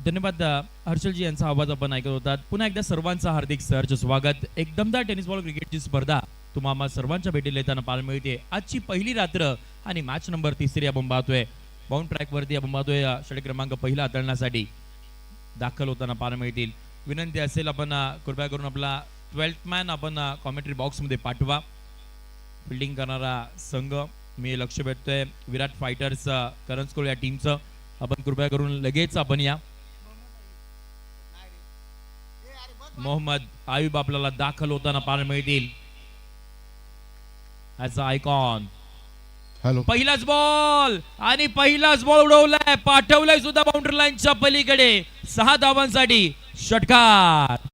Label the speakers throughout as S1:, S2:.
S1: धन्यवाद हर्षलजी यांचा आवाज आपण ऐकत होतात. पुन्हा एकदा सर्वांचं हार्दिक सहर्ष स्वागत. एकदमदार टेनिस बॉल क्रिकेटची स्पर्धा तुम्हाला सर्वांच्या भेटीला येताना पाहायला मिळते. आजची पहिली रात्र आणि मॅच नंबर 3 आपण पाहतोय. बाउंड ट्रॅकवरती आपण पाहतोय षटक क्रमांक पहिला हाताळण्यासाठी दाखल होताना पाहायला मिळतील. विनंती असेल आपण कृपया करून आपला 12th मॅन आपण कॉमेंट्री बॉक्समध्ये पाठवा. फिल्डिंग करणारा संघ मी लक्ष भेटतोय विराट फायटर्स करंजकोळ या टीमचं. आपण कृपया करून लगेच आपण या. मोहम्मद आयुब आपल्याला दाखल होताना पाहायला मिळतील. ॲज अ आयकॉन
S2: हॅलो,
S1: पहिलाच बॉल आणि पहिलाच बॉल उडवलाय, पाठवलाय सुद्धा बाउंड्री लाईनच्या पलीकडे 6 धावांसाठी षटकार.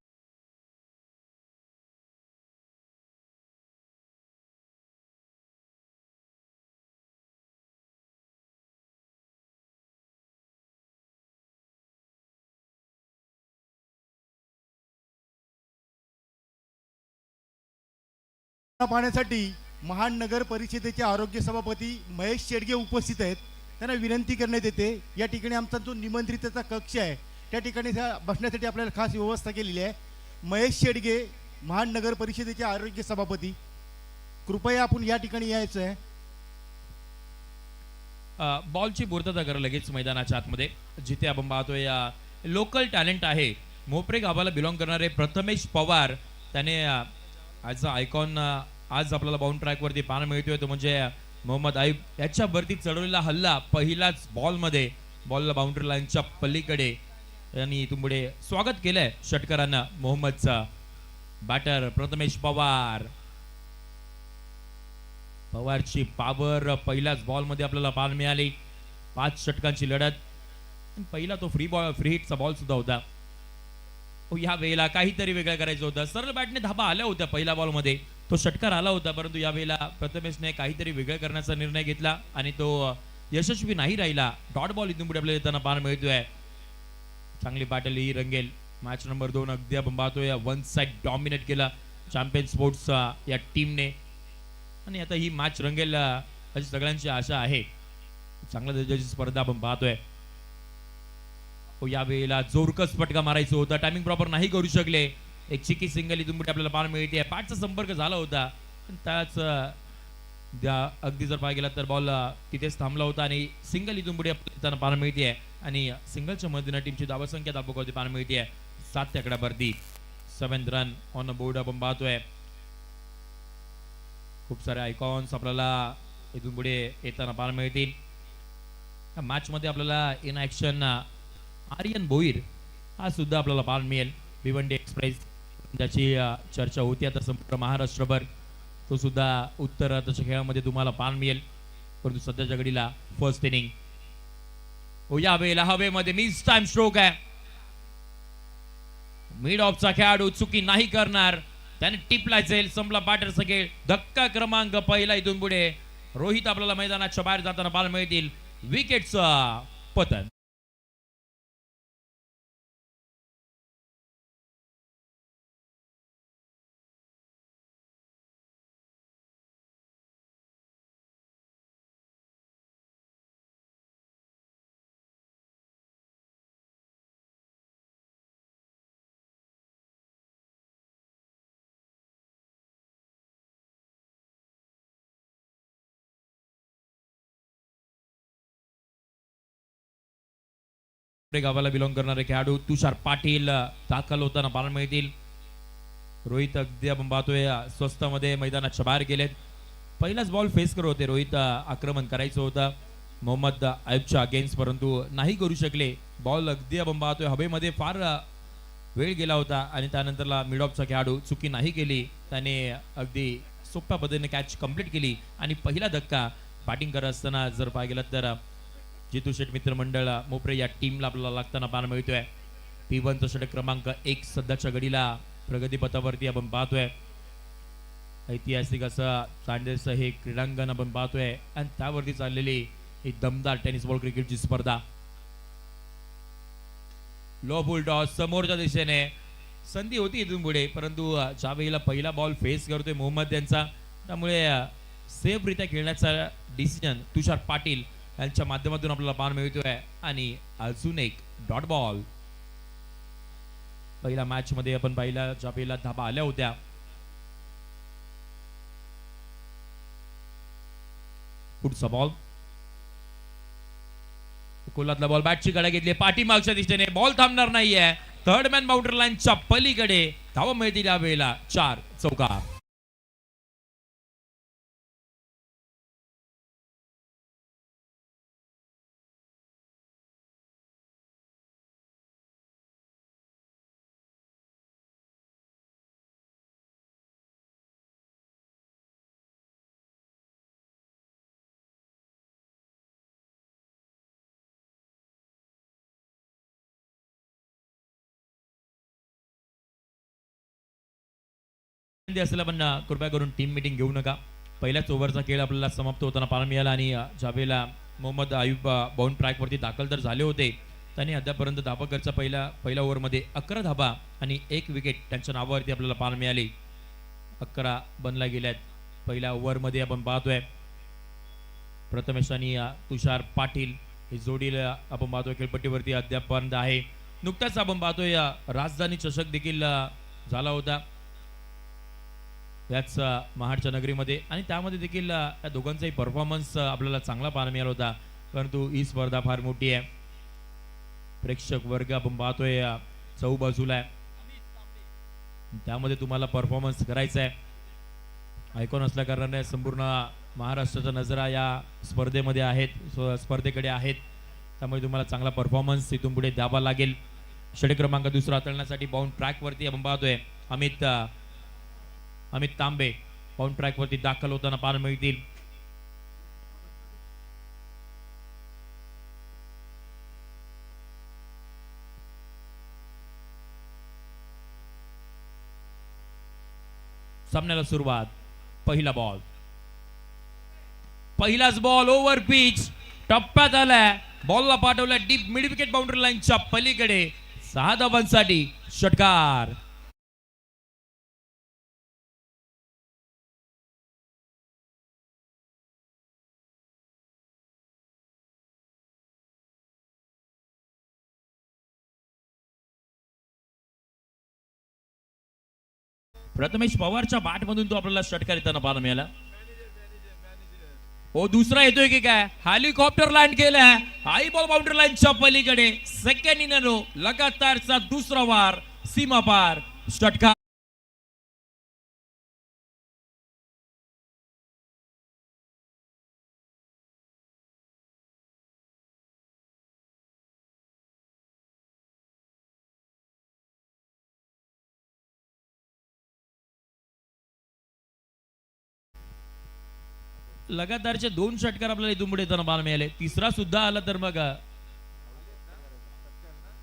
S2: पाहण्यासाठी महाड नगर परिषदेचे आरोग्य सभापती महेश शेडगे उपस्थित आहेत. त्यांना विनंती करण्यात येते, या ठिकाणी आमचा जो निमंत्रिताचा कक्ष आहे त्या ठिकाणी बसण्यासाठी आपल्याला खास व्यवस्था केलेली आहे. महेश शेडगे महाड नगर परिषदेचे आरोग्य सभापती, कृपया आपण या ठिकाणी यायचं आहे.
S1: बॉलची पूर्तता करा लगेच मैदानाच्या आतमध्ये. जिथे आपण पाहतोय लोकल टॅलेंट आहे, मोपरे गावाला बिलॉंग करणारे प्रथमेश पवार, त्याने ॲज अ आयकॉन आज आपल्याला बाउंड ट्रॅकवरती पाहायला मिळतोय. तो म्हणजे मोहम्मद आयुब याच्यावरती चढवलेला हल्ला पहिलाच बॉलमध्ये, बॉलला बाउंड्री लाईनच्या पलीकडे यांनी तुमपुढे स्वागत केलंय षटकारांना मोहम्मदचा. बॅटर प्रथमेश पवार, पवारची पॉवर पहिल्याच बॉलमध्ये आपल्याला पाहायला मिळाली. 5 षटकांची लढत. पहिला तो फ्री हिटचा बॉल सुद्धा होता. या वेळेला काहीतरी वेगळं करायचं होतं. सरळ बॅटने धाबा आल्या होत्या पहिल्या बॉलमध्ये, तो षटकार आला होता, परंतु या वेळेला प्रथमेशने काहीतरी वेगळं करण्याचा निर्णय घेतला आणि तो यशस्वी नाही राहिला. डॉट बॉल इथून पुढे आपल्याला येताना पाहायला मिळतोय. चांगली बॅटल ही रंगेल. मॅच नंबर 2 अगदी आपण पाहतोय वन साइड डॉमिनेट केला चॅम्पियन स्पोर्ट्स या टीमने आणि आता ही मॅच रंगेल अशी सगळ्यांची आशा आहे. चांगल्या दर्जाची स्पर्धा आपण पाहतोय. या वेळेला जोरकस फटका मारायचा होता, टायमिंग प्रॉपर नाही करू शकले. एक चिकी सिंगल इथून पुढे आपल्याला पाहायला मिळते. पाठचा संपर्क झाला होता पण त्याच अगदी जर पाहायला गेला तर बॉल तिथेच थांबला होता आणि सिंगल इथून पुढे आपल्याला पाहायला मिळते आणि सिंगलच्या मधून टीमची धावसंख्या दाखवते पाहायला मिळते 7 आकड्यावरती. 7 रन ऑन बोर्ड आपण पाहतोय. खूप सारे आयकॉन्स आपल्याला इथून पुढे येताना पाहायला मिळतील. या मॅच मध्ये आपल्याला इन ऍक्शन आर्यन भोईर हा सुद्धा आपल्याला पाहायला मिळेल. भिवंडी एक्सप्रेस ज्याची चर्चा होती आता संपूर्ण महाराष्ट्रभर, तो सुद्धा उत्तरार्धाच्या खेळामध्ये तुम्हाला पाहायला मिळेल. परंतु सध्याच्या घडीला फर्स्ट इनिंग. या वेळेला हवेमध्ये मिस टाइम स्ट्रोक आहे. मिड ऑफचा खेळाडू चुकी नाही करणार, त्याने टिपला जाईल. संपला बॅटरचा खेळ. धक्का क्रमांक पहिला इथून पुढे रोहित आपल्याला मैदानाच्या बाहेर जाताना पाहायला मिळतील. विकेटचं पतन. गावाला बिलॉंग करणारे खेळाडू तुषार पाटील दाखल होताना पाहायला मिळतील. रोहित अगदी आपण पाहतोय स्वस्तामध्ये मैदानाच्या बाहेर गेलेत. पहिलाच बॉल फेस करत होते रोहित. आक्रमण करायचं होतं मोहम्मद आयुबच्या अगेन्स्ट, परंतु नाही करू शकले. बॉल अगदी आपण पाहतोय हवेमध्ये फार वेळ गेला होता आणि त्यानंतरला मिड ऑफचा खेळाडू चुकी नाही केली, त्याने अगदी सोप्या पद्धतीने कॅच कंप्लीट केली आणि पहिला धक्का बॅटिंग करत असताना जर पाहिलं गेलं तर जितू शेठ मित्रमंडळ मोपरे या टीमला आपल्याला लागताना पाहायला मिळतोय. P1चा षटक क्रमांक 1 सध्याच्या घडीला प्रगतीपथावरती आपण पाहतोय. ऐतिहासिक असं चांदेचं हे क्रीडांगण आपण पाहतोय आणि त्यावरती चाललेली ही दमदार टेनिस बॉल क्रिकेटची स्पर्धा. लो फुल टॉस समोरच्या दिशेने संधी होती इथून पुढे, परंतु ज्या वेळेला पहिला बॉल फेस करतोय मोहम्मद यांचा, त्यामुळे सेफरित्या खेळण्याचा डिसिजन तुषार पाटील यांच्या माध्यमातून आपल्याला पाहायला मिळतोय आणि अजून एक डॉट बॉल पहिल्या मॅच मध्ये आपण पहिल्या जाबेला धाबा आल्या होत्या. पुढचा बॉल, कोलातला बॉल बॅटची कडा घेतली पाठीमागच्या दिशेने, बॉल थांबणार नाहीये. थर्ड मॅन बाउंड्री लाईनच्या पलीकडे धावा मिळतील या वेळेला 4 चौकार. असलेला पण कृपया करून टीम मीटिंग घेऊ नका. पहिल्याच ओव्हरचा खेळ आपल्याला समाप्त होताना पाहायला मिळाला आणि जावेला मोहम्मद आयुब बाउंड ट्रॅकवरती दाखल तर झाले होते. त्यांनी अद्यापर्यंत धाबाकरचा पहिल्या ओव्हरमध्ये 11 धाबा आणि 1 विकेट त्यांच्या नावावरती आपल्याला पाहायला मिळाली. 11 बनला गेल्यात पहिल्या ओव्हरमध्ये. आपण पाहतोय प्रथमेश आणि तुषार पाटील ही जोडीला आपण पाहतोय खेळपट्टीवरती अद्यापर्यंत आहे. नुकताच आपण पाहतोय राजधानी चषक देखील झाला होता याच महाडच्या नगरीमध्ये आणि त्यामध्ये देखील या दोघांचाही परफॉर्मन्स आपल्याला चांगला पाहायला मिळाला होता. परंतु ही स्पर्धा फार मोठी आहे. प्रेक्षक वर्ग आपण पाहतोय चौबाजूला आहे, त्यामध्ये तुम्हाला परफॉर्मन्स करायचा आहे. आयकॉन असल्या कारणाने संपूर्ण महाराष्ट्राच्या नजरा या स्पर्धेमध्ये आहेत, स्पर्धेकडे आहेत. त्यामुळे तुम्हाला चांगला परफॉर्मन्स इथून पुढे द्यावा लागेल. षटक क्रमांक दुसरा हाताळण्यासाठी बाउंड ट्रॅकवरती आपण पाहतोय अमित तांबे बाउंड ट्रॅकवरती दाखल होताना पाहायला मिळतील. सामन्याला सुरुवात. पहिलाच बॉल ओव्हर पिच टप्प्यात आलाय. बॉलला पाठवलाय डीप मिड विकेट बाउंड्री लाईनच्या पलीकडे. 6 धावांसाठी षटकार. प्रथमेश पवारच्या बॅट मधून तो आपल्याला षटकार येताना पाहायला मिळाला. हो, दुसरा येतोय की काय? हेलिकॉप्टर लँड केलाय हाय बॉल बाउंड्री लाईनच्या पलीकडे. सेकंड इन अ रो लगातारचा दुसरा वार सीमा पार षटकार. लगातारचे 2 षटकार आपल्याला इथून पुढे येताना पाहायला मिळाले. तिसरा सुद्धा आला तर मग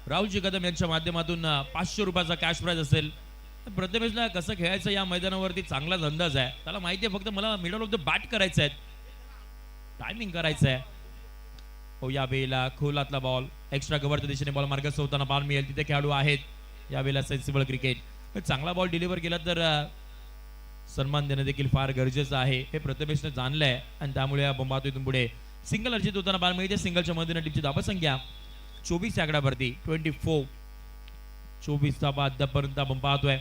S1: राहुलजी कदम यांच्या माध्यमातून 500 रुपयाचा कॅश प्राइज असेल. प्रथमेशला कसं खेळायचं या मैदानावरती चांगलाच अंदाज आहे. त्याला माहिती आहे फक्त मला मिडल ऑफ द बॅट करायचं आहे, टायमिंग करायचं आहे. हो, या वेळेला खोलातला बॉल एक्स्ट्रा कव्हरच्या दिशेने बॉल मार्गस्थ होताना पाहायला मिळेल. तिथे खेळाडू आहेत या वेळेला. Sensible cricket. चांगला बॉल डिलिव्हर केला तर सन्मान देणं देखील फार गरजेचं आहे हे प्रथमेशने जाणलंय आणि त्यामुळे आपण पाहतो इथून पुढे सिंगल अर्जित होताना पाहायला मिळते. सिंगलच्या मधून टीमची धावा संख्या 24 आकड्यावरती 24. 24 धावा अद्यापर्यंत आपण पाहतोय.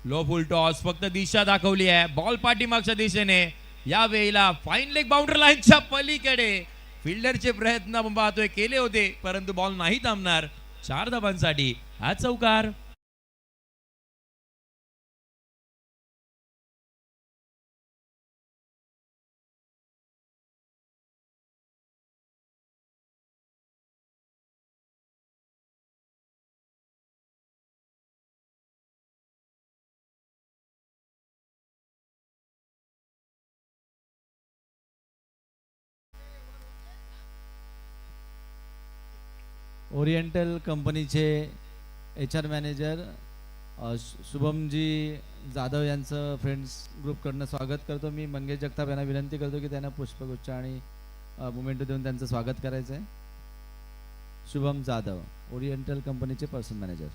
S1: लो फुल टॉस फक्त दिशा दाखवली आहे बॉल पाठीमागच्या दिशेने. या वेळेला फाईन लेग बाउंड्री लाईनच्या पलीकडे फिल्डरचे प्रयत्न आपण पाहतोय केले होते परंतु बॉल नाही थांबणार. 4 धावांसाठी हा चौकार.
S3: ओरिएंटल कंपनीचे HR मॅनेजर शुभमजी जाधव यांचं फ्रेंड्स ग्रुपकडनं स्वागत करतो. मी मंगेश जगताप यांना विनंती करतो की त्यांना पुष्पगुच्छ आणि मोमेंटो देऊन त्यांचं स्वागत करायचं आहे. शुभम जाधव ओरिएंटल कंपनीचे पर्सन मॅनेजर.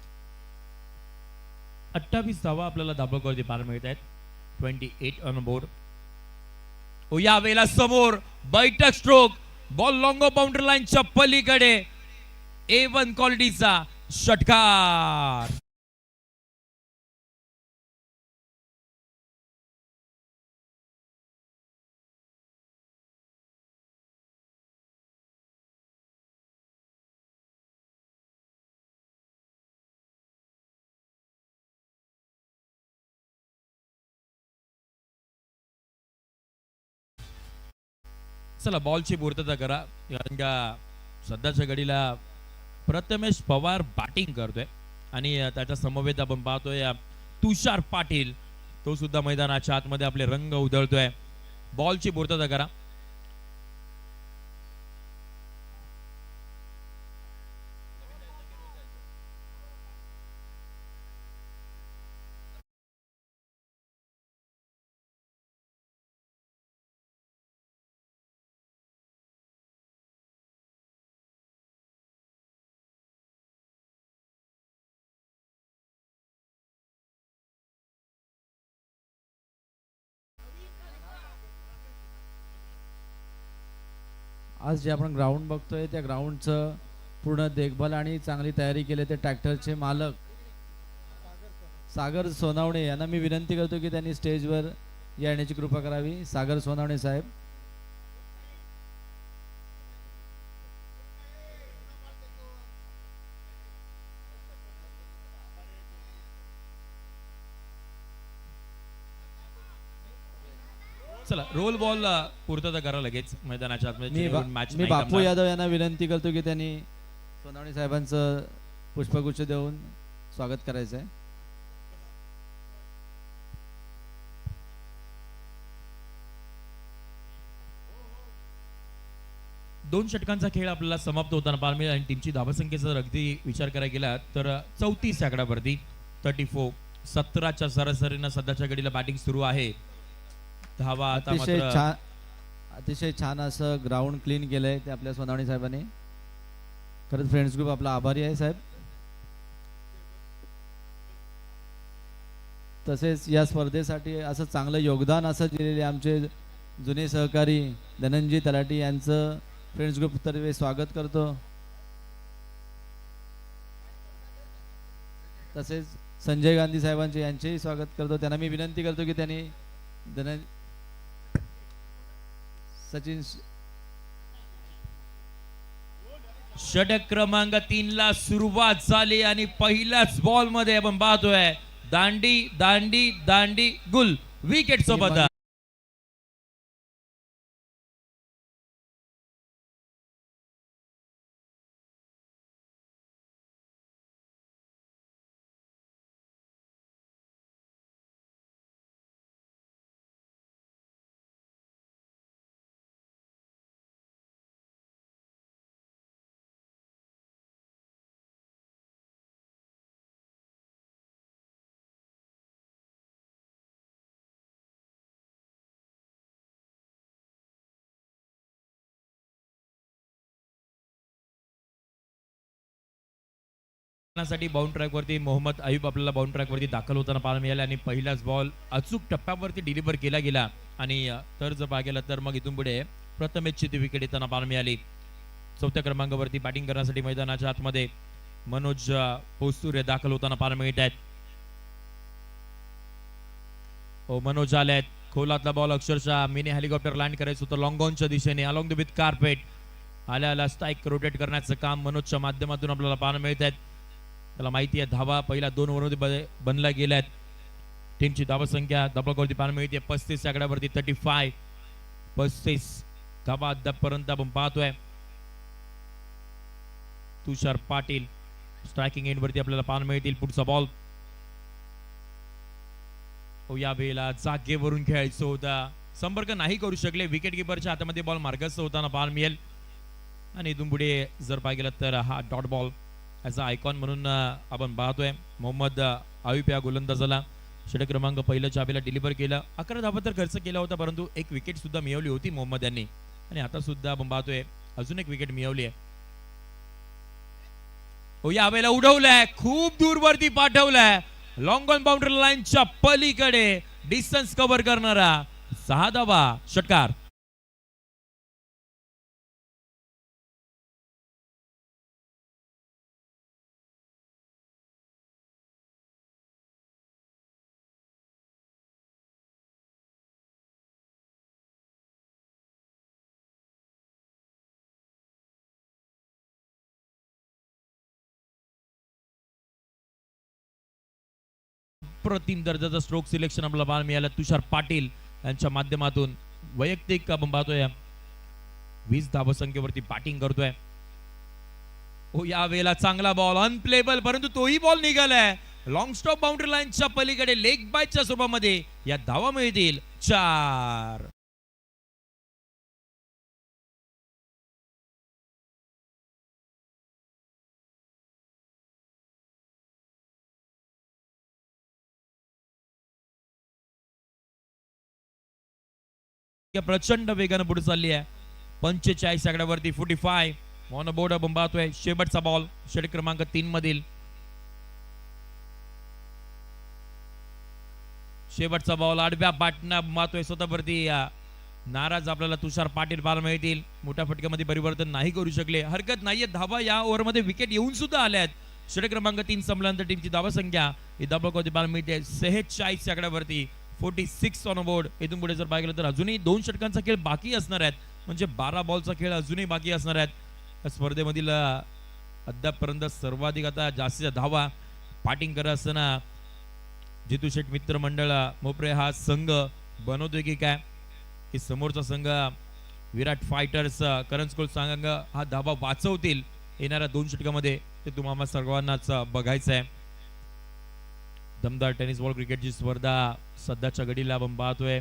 S1: 28 धावा आपल्याला धाबावरती पाहायला मिळत आहेत. 28 ऑन बोर्ड. ओ, या वेळेला समोर बैठक स्ट्रोक बॉल लॉंग बाउंड्री लाईनच्या पलीकडे A1 क्वालिटीचा षटकार. चला बॉलची पूर्तता करा, कारण का सध्याच्या घडीला प्रथमेश पवार बॅटिंग करतोय आणि त्याच्या समवेत आपण पाहतोय तुषार पाटील, तो सुद्धा मैदानाच्या आतमध्ये आपले रंग उधळतोय. बॉलची पूर्तता करा.
S3: आज जे आपण ग्राउंड बघतोय त्या ग्राउंडचं पूर्ण देखभाल आणि चांगली तयारी केली ते ट्रॅक्टरचे मालक सागर सोनावणे यांना मी विनंती करतो की त्यांनी स्टेजवर येण्याची कृपा करावी. सागर सोनावणे साहेब.
S1: चला रोल बॉल पूर्तता करा लगेच मैदानाच्या आतमध्ये. मॅच
S3: मी बापू यादव यांना विनंती करतो की त्यांनी सोनावणे साहेबांचं पुष्पगुच्छ देऊन स्वागत करायचं आहे.
S1: दोन षटकांचा खेळ आपल्याला समाप्त होताना पाहायला मिळेल आणि टीमची धावसंख्येचा जर अगदी विचार करायला गेला तर 34 आकड्यावरती 34. 17च्या सरासरीनं सध्याच्या घडीला बॅटिंग सुरू आहे. धावा आता मात्र
S3: अतिशय छान असं ग्राउंड क्लीन केलंय ते आपल्या सोनावणे साहेबांनी. खरंच फ्रेंड्स ग्रुप आपला आभारी आहे साहेब. तसेच या स्पर्धेसाठी असं चांगलं योगदान असं दिलेले आमचे जुने सहकारी धनंजय तलाटी यांचं फ्रेंड्स ग्रुप तर्फे स्वागत करतो. तसेच संजय गांधी साहेबांचे यांचेही स्वागत करतो. त्यांना मी विनंती करतो की त्यांनी सचिन
S1: षटक क्रमांक 3 ला सुरुवात झाली आणि पहिल्याच बॉल मध्ये आपण पाहतोय दांडी दांडी दांडी गुल विकेट सोबत. साठी बाउंड ट्रॅक वरती मोहम्मद अयूब आपल्याला बाउंड ट्रॅक वरती दाखल होताना पाहायला मिळाले आणि पहिलाच बॉल अचूक टप्प्यावरती डिलिव्हर केला गेला आणि तर जर पाहिलं तर मग इथून पुढे प्रथमेशची ती विकेट येताना पाहायला मिळाली. 4थ्या क्रमांकावरती बॅटिंग करण्यासाठी मैदानाच्या आतमध्ये मनोज पोस्तुरे दाखल होताना पाहायला मिळत आहेत. हो मनोज आले आहेत. खोलातला बॉल अक्षरशः मिनी हेलिकॉप्टर लँड करायचं होतं लॉंग ऑनच्या दिशेने अलॉंग द विथ कार्पेट. आल्या स्ट्राईक रोटेट करण्याचं काम मनोजच्या माध्यमातून आपल्याला पाहायला मिळत आहेत. त्याला माहिती आहे धावा पहिल्या 2 ओव्हरमध्ये बनल्या गेल्या आहेत. टीमची धावा संख्या दबावरती पाहायला मिळते 35 आकड्यावरती 35. 35 धावा अद्यापपर्यंत आपण पाहतोय. तुषार पाटील स्ट्रायकिंग एंड वरती आपल्याला पाहायला मिळतील. पुढचा बॉल या वेळेला जागेवरून खेळायचं होता, संपर्क नाही करू शकले. विकेट किपरच्या हातामध्ये बॉल मार्गस्थ होताना पाहायला मिळेल आणि इथून पुढे जर पाहिलं तर हा dot ball as a icon म्हणून आपण पाहतोय. मोहम्मद आयुब या गोलंदाजाला षटक क्रमांक पहिल्या चाबीला डिलिव्हर केला. 11 धावा तर खर्च केला होता, परंतु एक विकेट सुद्धा मिळवली होती मोहम्मद यांनी आणि आता सुद्धा आपण पाहतोय अजून एक विकेट मिळवली आहे. हो या वेळेला उडवलाय, खूप दूरवरती पाठवलाय, लॉंग ऑन बाउंड्री लाईनच्या पलीकडे डिस्टन्स कव्हर करणारा 6 धावा षटकार. अप्रतिम दर्जाचा स्ट्रोक सिलेक्शन आपल्याला पाहायला मिळालं. तुषार पाटील यांच्या माध्यमातून वैयक्तिक आपण पाहतोय 20 धावसंख्येवरती बॅटिंग करतोय. ओ या वेळेला चांगला बॉल अनप्लेबल, परंतु तोही बॉल निघालाय लॉंग स्टॉप बाउंड्री लाईनच्या पलीकडे. लेग बायच्या स्वरूपामध्ये या धावा मिळतील 4. प्रचंड वेगानं पुढे चालली आहे. 45 आकड्यावरती 45 ऑन बोर्ड आपण पाहतोय. शेवटचा बॉल षटक क्रमांक 3 मधील शेवटचा बॉल आडव्या बॅटना मारतोय स्वतःवरती. नाराज आपल्याला तुषार पाटील पाहायला मिळतील. मोठ्या फटक्यामध्ये परिवर्तन नाही करू शकले. हरकत नाहीये, धावा या ओव्हरमध्ये विकेट येऊन सुद्धा आल्यात. षटक क्रमांक 3 संपल्यानंतर टीमची धावा संख्या ही धाबावरती पाहायला मिळते 46 आकड्यावरती 46 ऑन बोर्ड. इथून पुढे जर पाहिलं तर अजूनही 2 षटकांचा खेळ बाकी असणार आहेत, म्हणजे 12 बॉलचा खेळ अजूनही बाकी असणार आहेत. या स्पर्धेमधील अद्यापपर्यंत सर्वाधिक आता जास्तीच्या धावा बॅटिंग करत असताना जितू शेठ मित्र मंडळ मोपरे हा संघ बनवतोय की काय, की समोरचा संघ विराट फायटर्स करंज स्कूल संघ हा धावा वाचवतील येणाऱ्या 2 षटकामध्ये, ते तुम्हाला सर्वांनाच बघायचं आहे. दमदार टेनिस बॉल क्रिकेटची स्पर्धा सध्याच्या घडीला आपण पाहतोय.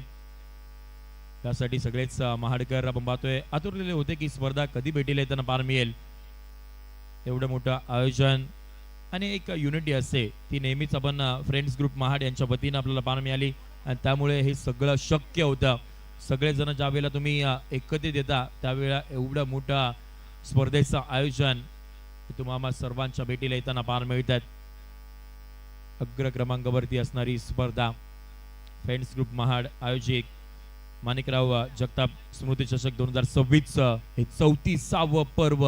S1: त्यासाठी सगळेच महाडकर आपण पाहतोय आतुरलेले होते की स्पर्धा कधी भेटेल, येताना पाहायला मिळेल. एवढं मोठं आयोजन आणि एक युनिटी असते ती नेहमीच आपण फ्रेंड्स ग्रुप महाड यांच्या वतीनं आपल्याला पाहायला मिळाली, आणि त्यामुळे हे सगळं शक्य होतं. सगळेजण ज्या वेळेला तुम्ही एकत्रित येता त्यावेळेला एवढं मोठं स्पर्धेचं आयोजन तुम्हाला सर्वांच्या भेटीला येताना पाहायला मिळतात. अग्र क्रमांकावरती असणारी स्पर्धा फ्रेंड्स ग्रुप महाड आयोजित माणिकराव जगताप स्मृती चषक 2026 हे 34वे पर्व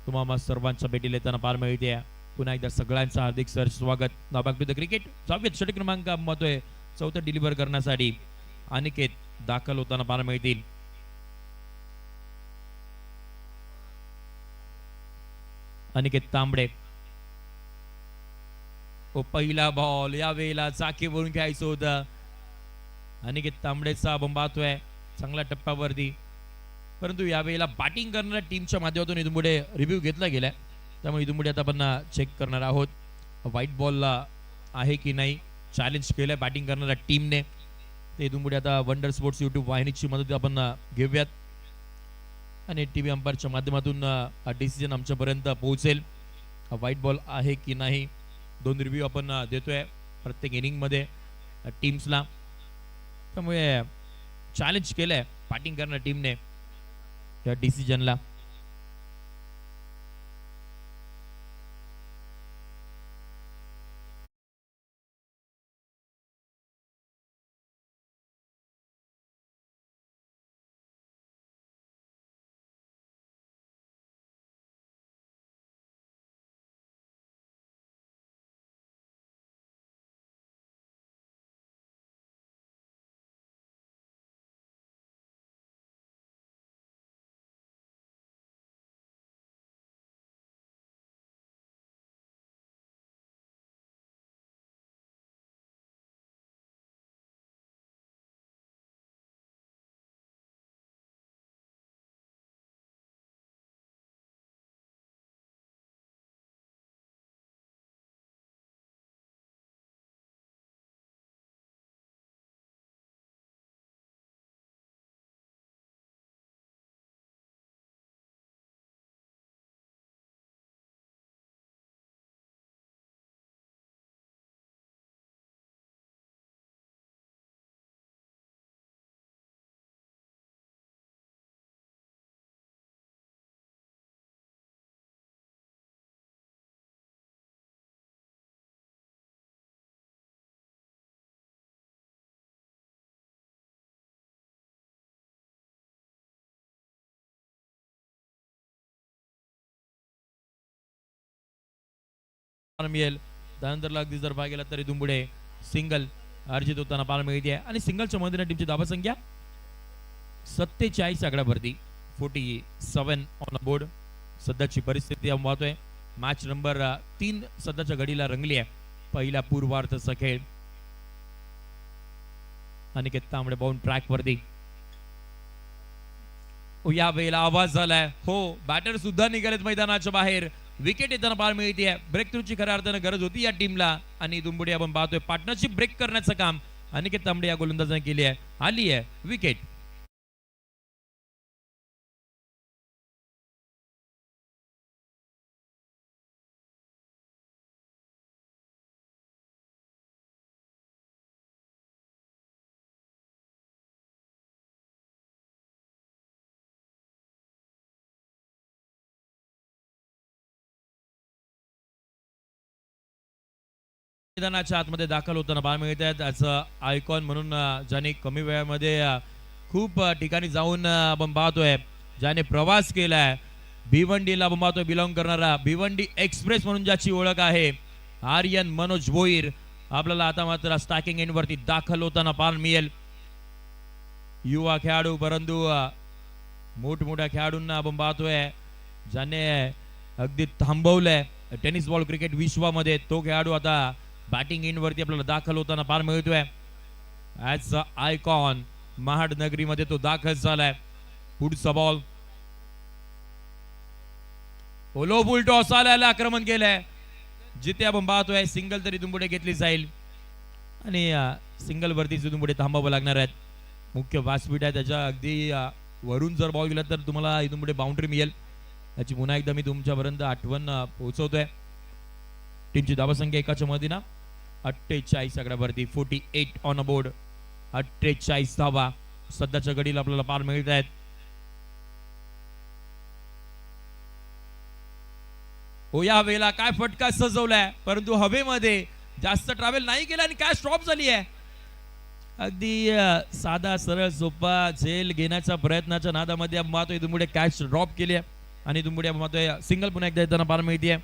S1: तुम्हाला सर्वांच्या भेटीला येताना पाहायला मिळते. पुन्हा एकदा सगळ्यांचं हार्दिक सर स्वागत. नाव बॅक टू द क्रिकेट. 4 षटक क्रमांक महत्वाय 4 डिलिव्हर करण्यासाठी अनिकेत दाखल होताना पाहायला मिळतील. अनिकेत तांबडे. ओ पहिला बॉल या वेळेला चाकीवरून घ्यायचं होतं. अनिकेत तांबडेचा आपण पाहतोय चांगल्या टप्प्यावरती, परंतु यावेळेला बॅटिंग करणाऱ्या टीमच्या माध्यमातून इथून पुढे रिव्ह्यू घेतला गेलाय, त्यामुळे इथून पुढे आता आपण चेक करणार आहोत व्हाईट बॉलला आहे की नाही. चॅलेंज केलंय बॅटिंग करणाऱ्या टीमने, ते इथून पुढे आता वंडर स्पोर्ट्स यूट्यूब वाहिनीची मदत आपण घेऊयात आणि टीव्ही अंपायरच्या माध्यमातून हा डिसिजन आमच्यापर्यंत पोहोचेल. व्हाईट बॉल आहे की नाही 2 रिव्ह्यू आपण देतोय प्रत्येक इनिंगमध्ये टीम्सला, त्यामुळे चॅलेंज केलंय बॅटिंग करणाऱ्या टीमने या डिसिजनला. मिळेल त्यानंतर अगदी जर पाहिला तरी इथून पुढे सिंगल अर्जित होताना पाहायला मिळते आणि सिंगलच्या मध्ये टीमची धावा संख्या 47 आकड्यावरती 47 ऑन बोर्ड. सध्याची परिस्थिती आपण पाहतोय मॅच नंबर 3 सध्याच्या घडीला रंगली आहे. पहिला पूर्वार्धाचा खेळ अनिकेत तांबडे बाउंड ट्रॅक वरती. या वेळेला आवाज झालाय, हो बॅटर सुद्धा निघालेत मैदानाच्या बाहेर. विकेट येताना पाहायला मिळते. ब्रेक थ्रूची खऱ्या अर्थानं गरज होती या टीमला आणि दुंबुडे आपण पाहतोय पार्टनरशिप ब्रेक करण्याचं काम अनिकेत तांबडे या गोलंदाजाने केली आहे. आली आहे विकेट. मैदानाच्या आतमध्ये दाखल होताना पाहायला मिळत आहेत. त्याचं आयकॉन म्हणून ज्याने कमी वेळामध्ये खूप ठिकाणी जाऊन आपण पाहतोय, ज्याने प्रवास केलाय भिवंडीला आपण पाहतोय बिलॉंग करणारा, भिवंडी एक्सप्रेस म्हणून ज्याची ओळख आहे, आर्यन मनोज भोईर आपल्याला आता मात्र स्टॅकिंग एंड वरती दाखल होताना पाहायला मिळेल. युवा खेळाडू परंतु मोठमोठ्या खेळाडूंना आपण पाहतोय ज्याने अगदी थांबवलंय टेनिस बॉल क्रिकेट विश्वामध्ये. तो खेळाडू आता बॅटिंग इन वरती आपल्याला दाखल होताना पाहायला मिळतोय. ऍज अ आयकॉन महाड नगरीमध्ये तो दाखल झालाय. पुढचा बॉल ओलो फुल टॉस आल्याला आक्रमण केलंय. जिथे आपण पाहतोय सिंगल तरी दुंबुडे घेतली जाईल आणि सिंगल वरती दुंबुडे थांबावं लागणार आहेत. मुख्य व्यासपीठ आहे त्याच्या अगदी वरून जर बॉल गेला तर तुम्हाला इथून पुढे बाउंड्री मिळेल. याची पुन्हा एकदा मी तुमच्यापर्यंत आठवण पोहोचवतोय. टीमची धावसंख्या एकाच्या मधीना 48 आकड्यावरती 48 ऑन अ बोर्ड. 48 धावा सध्याच्या घडीला आपल्याला पार मिळत आहेत. हो या वेळेला काय फटका सजवलाय, परंतु हवेमध्ये जास्त ट्रॅव्हल नाही केला आणि कॅच ड्रॉप झाली आहे. अगदी साधा सरळ सोपा झेल घेण्याच्या प्रयत्नाच्या नादामध्ये आपण पाहतोय दुंबुडे कॅच ड्रॉप केली आहे आणि दुंबुडे आपण पाहतोय सिंगल पुन्हा एकदा येताना पार मिळते.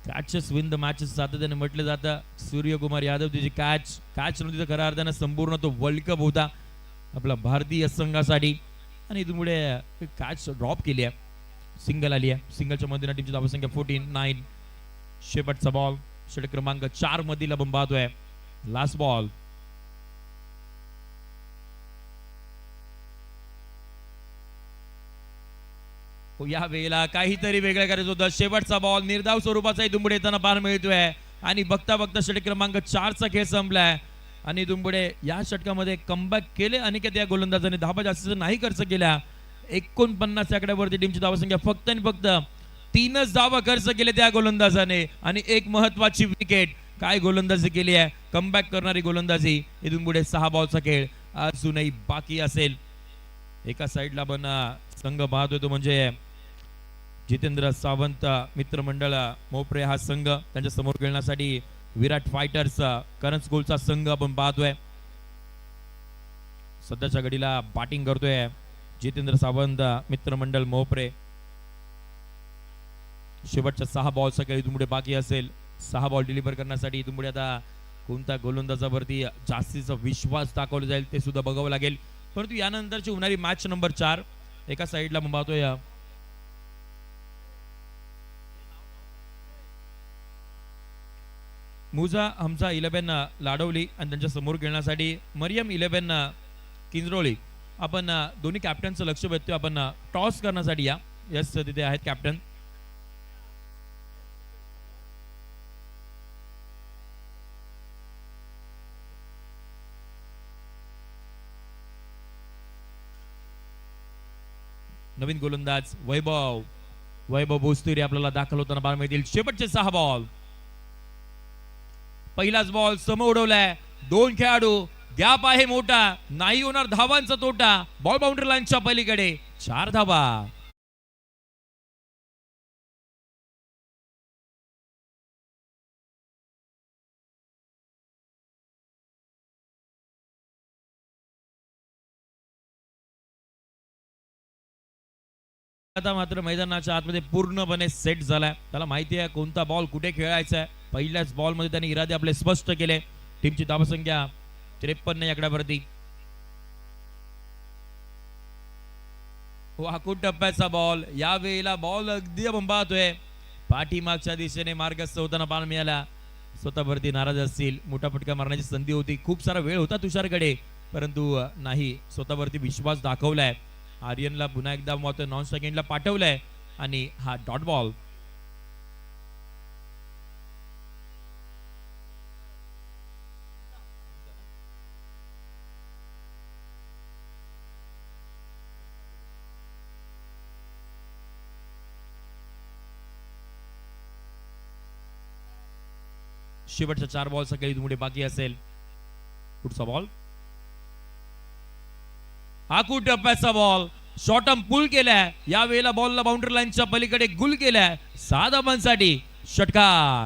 S1: कॅचेस विन द मॅचेस सातत्याने म्हटलं जातं. सूर्यकुमार यादव तिची कॅच नव्हती तर खऱ्या अर्थानं संपूर्ण तो वर्ल्ड कप होता आपला भारतीय संघासाठी आणि दुंबुडे कॅच ड्रॉप केली आहे. सिंगल आली आहे. सिंगलच्या मधील टीमची धावसंख्या 49. शेवटचा बॉल षटक क्रमांक 4 मधील आपण पाहतोय. लास्ट बॉल या वेळेला काहीतरी वेगळं करायचं होतं. शेवटचा बॉल निर्धाव स्वरूपाचाही दुंबुडे येताना पार मिळतोय आणि बघता बघता षटक क्रमांक 4चा खेळ संपलाय आणि दुंबुडे या षटकामध्ये कमबॅक केले. अनिकेत या गोलंदाजाने धाबा जास्तीत नाही खर्च केल्या. 49 आकड्यावरती टीमची धावसंख्या फक्त आणि फक्त 3च धावा खर्च केले त्या गोलंदाजाने आणि एक महत्वाची विकेट. काय गोलंदाजी केली आहे, कमबॅक करणारी गोलंदाजी. इथून पुढे 6 बॉलचा खेळ अजूनही बाकी असेल. एका साइडला पण संघ पाहतोय तो म्हणजे जितेंद्र सावंत मित्रमंडळ मोपरे हा संघ. त्यांच्या समोर खेळण्यासाठी विराट फायटर्स करंज स्कूलचा संघ आपण पाहतोय. सध्याच्या घडीला बॅटिंग करतोय जितेंद्र सावंत मित्रमंडळ मोपरे. शेवटच्या 6 बॉलचा खेळ इथून पुढे बाकी असेल. 6 बॉल डिलिव्हर करण्यासाठी इथून पुढे आता कोणत्या गोलंदाजावरती जास्तीचा विश्वास दाखवला जाईल ते सुद्धा बघावं लागेल. परंतु यानंतरची होणारी मॅच नंबर 4 एका साइडला आपण पाहतोय मुजा हमजा 11 लाडवली आणि त्यांच्या समोर खेळण्यासाठी मरियम 11 किंजरोळी. आपण दोन्ही कॅप्टनचं लक्ष वेधतोय. आपण टॉस करण्यासाठी या. यस तिथे आहेत कॅप्टन. नवीन गोलंदाज वैभव भोसतिरी आपल्याला दाखल होताना पाहायला मिळतील. शेवटचे 6 बॉल. पहिलाच बॉल समोर उडवलाय. 2 खेळाडू, गॅप आहे मोठा, नाही होणार धावांचा तोटा. बॉल बाउंड्री लाईनच्या पलीकडे 4 धावा. आता मात्र मैदानाच्या आतमध्ये पूर्णपणे सेट झालाय. त्याला माहिती आहे कोणता बॉल कुठे खेळायचा आहे. पहिल्याच बॉल मध्ये त्यांनी इरादे आपले स्पष्ट केले. टीमची धावसंख्या 53 आकड्यावरती. वाकूट टप्प्याचा बॉल. या वेळेला बॉल अगदी आपण पाहतोय पाठीमागच्या दिशेने मार्गस्थ होताना पाहायला मिळाला. स्वतःवरती नाराज असतील. मोठा फटका मारण्याची संधी होती, खूप सारा वेळ होता तुषारकडे, परंतु नाही, स्वतःवरती विश्वास दाखवलाय. आर्यनला पुन्हा एकदा मात्र नॉन सेकंडला पाठवलंय आणि हा डॉट बॉल. शेवटच्या 4 बॉल सकाळी पुढे बाकी असेल. पुढचा बॉल, हा खूप टप्प्याचा बॉल, शॉर्ट टर्म पुल केलाय. या वेळेला बॉलला बाउंड्री लाईनच्या पलीकडे गुल केलाय. 6 धावांसाठी षटकार.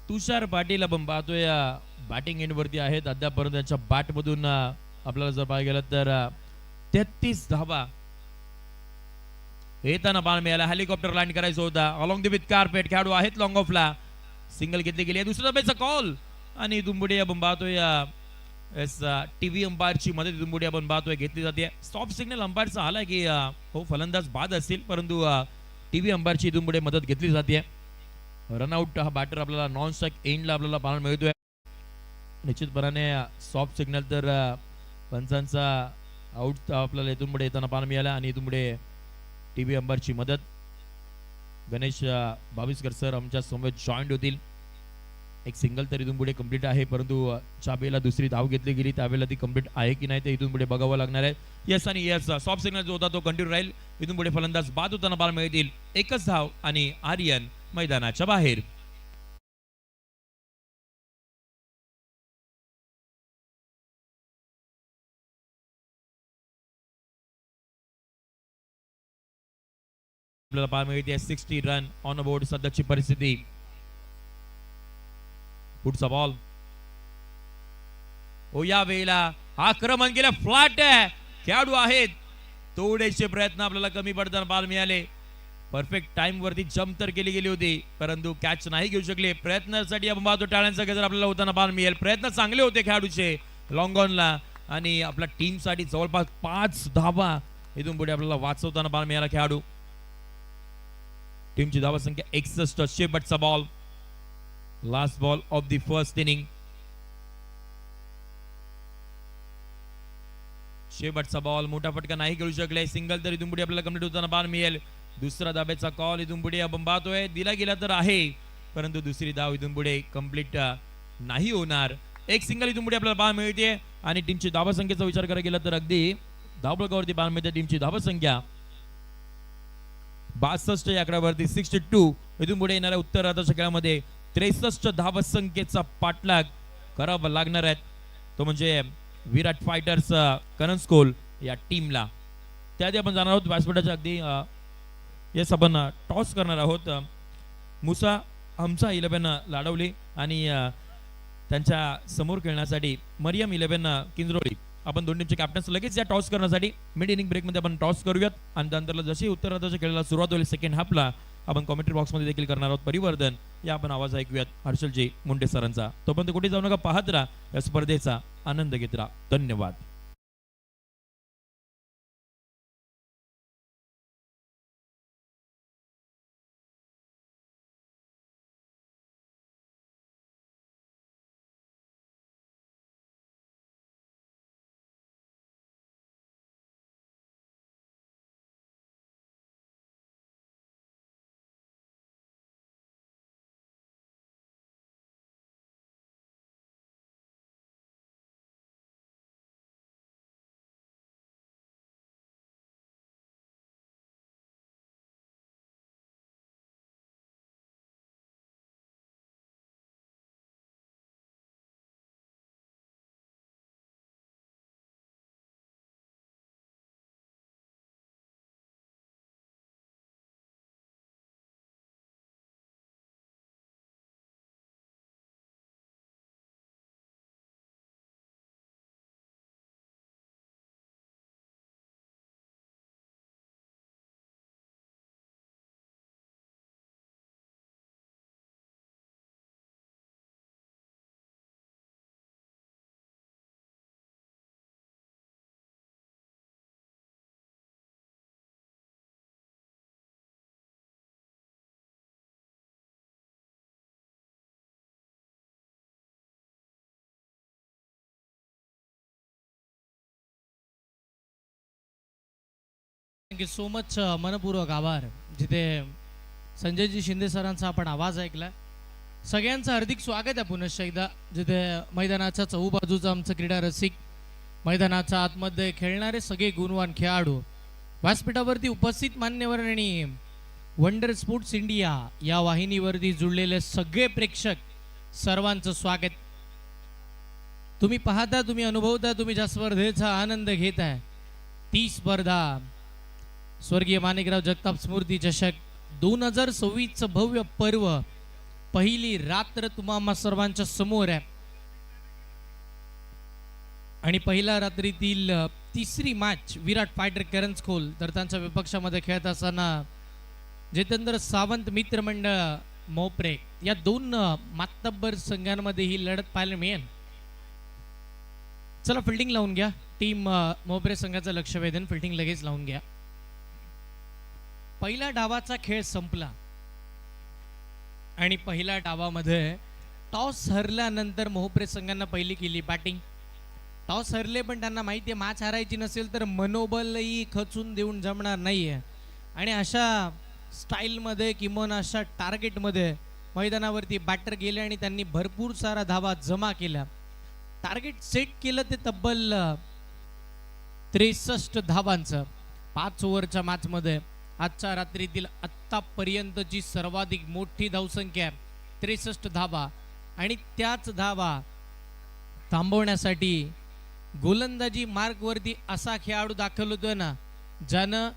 S1: तुषार पाटील आपण पाहतोय बॅटिंग एंड वरती आहेत. अद्यापर्यंत त्यांच्या बॅट मधून आपल्याला जर पाहायला गेलं तर 33 धावा येताना पाहायला मिळाला. हेलिकॉप्टर लँड करायचं होता अलॉंग द विथ कार्पेट. खेळाडू आहेत लॉंग ऑफला, सिंगल घेतली गेली. दुसऱ्या धाब्याचा कॉल आणि दुंबुडी आपण पाहतोय टीव्ही अंपायरची मदत दुंबुडी आपण पाहतोय घेतली जाते. स्टॉप सिग्नल अंपायरचा आला की हो फलंदाज बाद असतील, परंतु टीव्ही अंपायरची दुंबुडी मदत घेतली जाते. रनआउट हा बॅटर आपल्याला नॉन स्ट्राइक एंडला आपल्याला पाहायला मिळतोय. निश्चितपणाने सॉफ्ट सिग्नल तर पंचांचा आउट आपल्याला इथून पुढे येताना पाहायला मिळाला आणि इथून पुढे टीव्ही अंपायरची मदत. गणेश भाविस्कर सर आमच्या समवेत जॉईंट होतील. एक सिंगल तर इथून पुढे कंप्लीट आहे, परंतु चाबेला दुसरी धाव घेतली गेली त्यावेळेला ती कंप्लीट आहे की नाही ते इथून पुढे बघावं लागणार आहे. येस आणि येस, सॉफ्ट सिग्नल जो होता तो कंटिन्यू राहील. इथून पुढे फलंदाज बाद होताना पाहायला मिळतील. एकच धाव आणि आर्यन मैदानाच्या बाहेर. आपल्याला पाहायला मिळते 60 रन ऑन बोर्ड सध्याची परिस्थिती. पुढचा बॉल, हो या वेळेला आक्रमण केलं, फ्लॅट आहे. खेळाडू आहेत, थोडेसे प्रयत्न आपल्याला कमी पडताना पाहायला मिळाले. परफेक्ट टाइम वरती जम्प तर केली गेली होती, परंतु कॅच नाही घेऊ शकले. प्रयत्नासाठी आपण पाहतो टाळ्यांचा गजर आपल्याला होताना पाहायला मिळेल. प्रयत्न चांगले होते खेळाडूचे लॉंग ऑनला आणि आपल्या टीम साठी जवळपास 5 धावा इथून पुढे आपल्याला वाचवताना पाहायला मिळाला खेळाडू. टीमची धावा संख्या 61. शेवटचा ball, last ball of the first inning. शेवटचा बॉल, मोठा फटका नाही खेळू शकले. सिंगल तर इथून पुढे आपल्याला कंप्लीट होताना पाहायला मिळेल. दुसरा धाब्याचा कॉल इथून पुढे आपण पाहतोय दिला गेला तर आहे, परंतु दुसरी धाव इथून पुढे कंप्लीट नाही होणार. एक सिंगल इथून पुढे आपल्याला पाहायला मिळते आणि टीमची धावा संख्येचा विचार करायला गेला तर अगदी धावफलकावरती पाहायला मिळते टीमची धावा संख्या 62 या आकड्यावरती 62. इथून पुढे येणाऱ्या उत्तर भारताच्या खेळामध्ये 63 धावा संख्येचा पाठलाग करावा लागणार आहे. तो म्हणजे विराट फायटर्स कनस्कोल या टीमला. त्याआधी आपण जाणार आहोत व्यासपीठाच्या अगदी येस आपण टॉस करणार आहोत. मुसा हमसा 11 लाडवली आणि त्यांच्या समोर खेळण्यासाठी मरियम 11 किंजरोली. आपण दोन टीमचे कॅप्टन्स लगेच या टॉस करण्यासाठी मिड इनिंग ब्रेक मध्ये आपण टॉस करूयात आणि त्यानंतर जशी उत्तर भारताच्या खेळाला सुरुवात होईल सेकंड हाफला आपण कॉमेंट्री बॉक्स मध्ये देखील करणार आहोत परिवर्तन. या आपण आवाज ऐकूयात हर्षलजी मुंडे सरांचा. तोपर्यंत कुठे जाऊ नका, पाहत राहा या स्पर्धेचा आनंद घेत राहा. धन्यवाद.
S4: थँक्यू सो मच मनपूर्वक आभार. जिथे संजयजी शिंदे सरांचा आपण आवाज ऐकला. सगळ्यांचं हार्दिक स्वागत आहे पुनश्च एकदा. जिथे मैदानाच्या चहूबाजूचं आमचं क्रीडा रसिक, मैदानाच्या आतमध्ये खेळणारे सगळे गुणवान खेळाडू, व्यासपीठावरती उपस्थित मान्यवर आणि वंडर स्पोर्ट्स इंडिया या वाहिनीवरती जुळलेले सगळे प्रेक्षक, सर्वांचं स्वागत. तुम्ही पाहता, तुम्ही अनुभवता, तुम्ही ज्या स्पर्धेचा आनंद घेताय ती स्पर्धा स्वर्गीय माणिकराव जगताप स्मृती चषक 2026 भव्य पर्व. पहिली रात्र तुम्हा सर्वांच्या समोर आहे आणि पहिल्या रात्रीतील तिसरी मॅच विराट फायटर करंजखोल तर त्यांच्या विपक्षामध्ये खेळत असताना जितेंद्र सावंत मित्रमंडळ मोपरे या दोन मातब्बर संघांमध्ये ही लढत पाहायला मिळेल. चला फिल्डिंग लावून घ्या. टीम मोपरे संघाचं लक्ष वेधून फिल्डिंग लगेच लावून घ्या. पहिल्या डावाचा खेळ संपला आणि पहिल्या डावामध्ये टॉस हरल्यानंतर मोहप्रे संघांना पहिली केली बॅटिंग. टॉस हरले पण त्यांना माहिती आहे मॅच हारायची नसेल तर मनोबलही खचून देऊन जमणार नाहीये आणि अशा स्टाईलमध्ये किंवा अशा टार्गेटमध्ये मैदानावरती बॅटर गेले आणि त्यांनी भरपूर सारा धावा जमा केल्या. टार्गेट सेट केलं ते तब्बल 63 धावांचं 5 ओव्हरच्या मॅचमध्ये. आजच्या रात्रीतील आत्तापर्यंतची सर्वाधिक मोठी धावसंख्या 63 धावा आणि त्याच धावा थांबवण्यासाठी गोलंदाजी मार्गवरती असा खेळाडू दाखल होतोय ना ज्यानं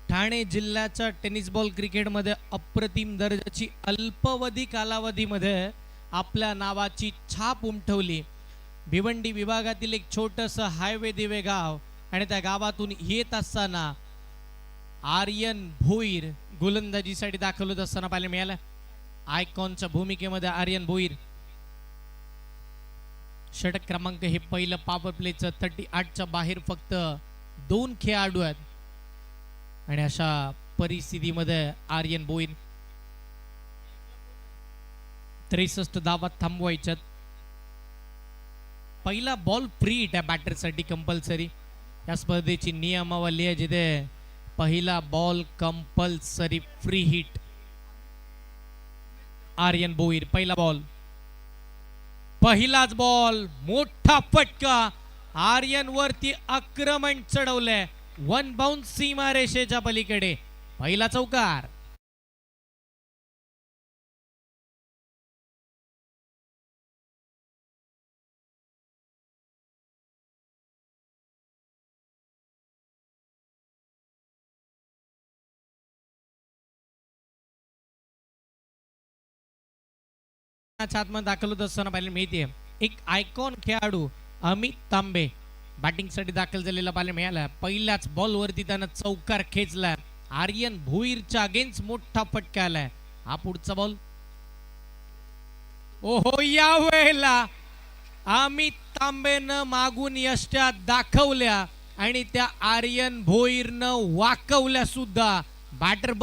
S4: ठाणे जिल्ह्याच्या टेनिस बॉल क्रिकेटमध्ये अप्रतिम दर्जाची अल्पावधी कालावधीमध्ये आपल्या नावाची छाप उमटवली. भिवंडी विभागातील एक छोटंसं हायवे दिवे गाव आणि त्या गावातून येत असताना आर्यन भोईर गोलंदाजीसाठी दाखल होत असताना पाहायला मिळालं. आयकॉनच्या भूमिकेमध्ये आर्यन भोईर. षटक क्रमांक हे पहिलं पॉवर प्लेचं 38च्या बाहेर फक्त 2 खेळाडू आहेत आणि अशा परिस्थितीमध्ये आर्यन भोईर 63 धावा थांबवायच्यात. पहिला बॉल फ्री हिट आहे बॅटरसाठी कंपल्सरी. या स्पर्धेची नियमावली आहे जिथे पहिला ball compulsory free hit. Aryan Bhoir पहिला बॉल, पहिलाच बॉल, मोठा फटका. आर्यन वरती आक्रमण चढवलंय. 1 बाउन्स सीमारेषेच्या पलीकडे. पहिला चौकार. आतमध्ये दाखल होत असताना पाहायला मिळते एक आयकॉन खेळाडू अमित तांबे बॅटिंगसाठी दाखल झालेला पाहायला मिळाला. पहिल्याच बॉलवरती त्यानं चौकार खेचला. आर्यन भोईरच्या अगेन्स्ट मोठा फटका आलाय. हा पुढचा बॉल. ओहो, या वेळेला अमित तांबेनं मागून यष्ट्या दाखवल्या आणि त्या आर्यन भोईरनं वाकवल्या सुद्धा. बॅटर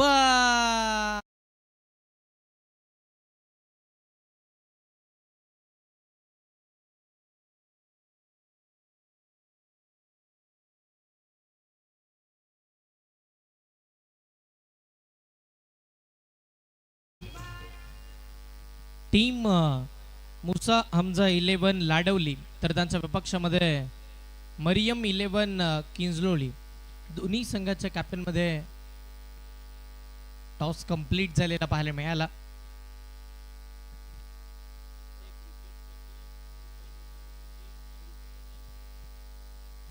S4: टीम मुसा हमजा 11 लाडवली तर त्यांच्या विपक्षामध्ये मरियम 11 किंजलोळी. दोन्ही संघाच्या कॅप्टन मध्ये टॉस कंप्लीट झालेला पाहायला मिळाला.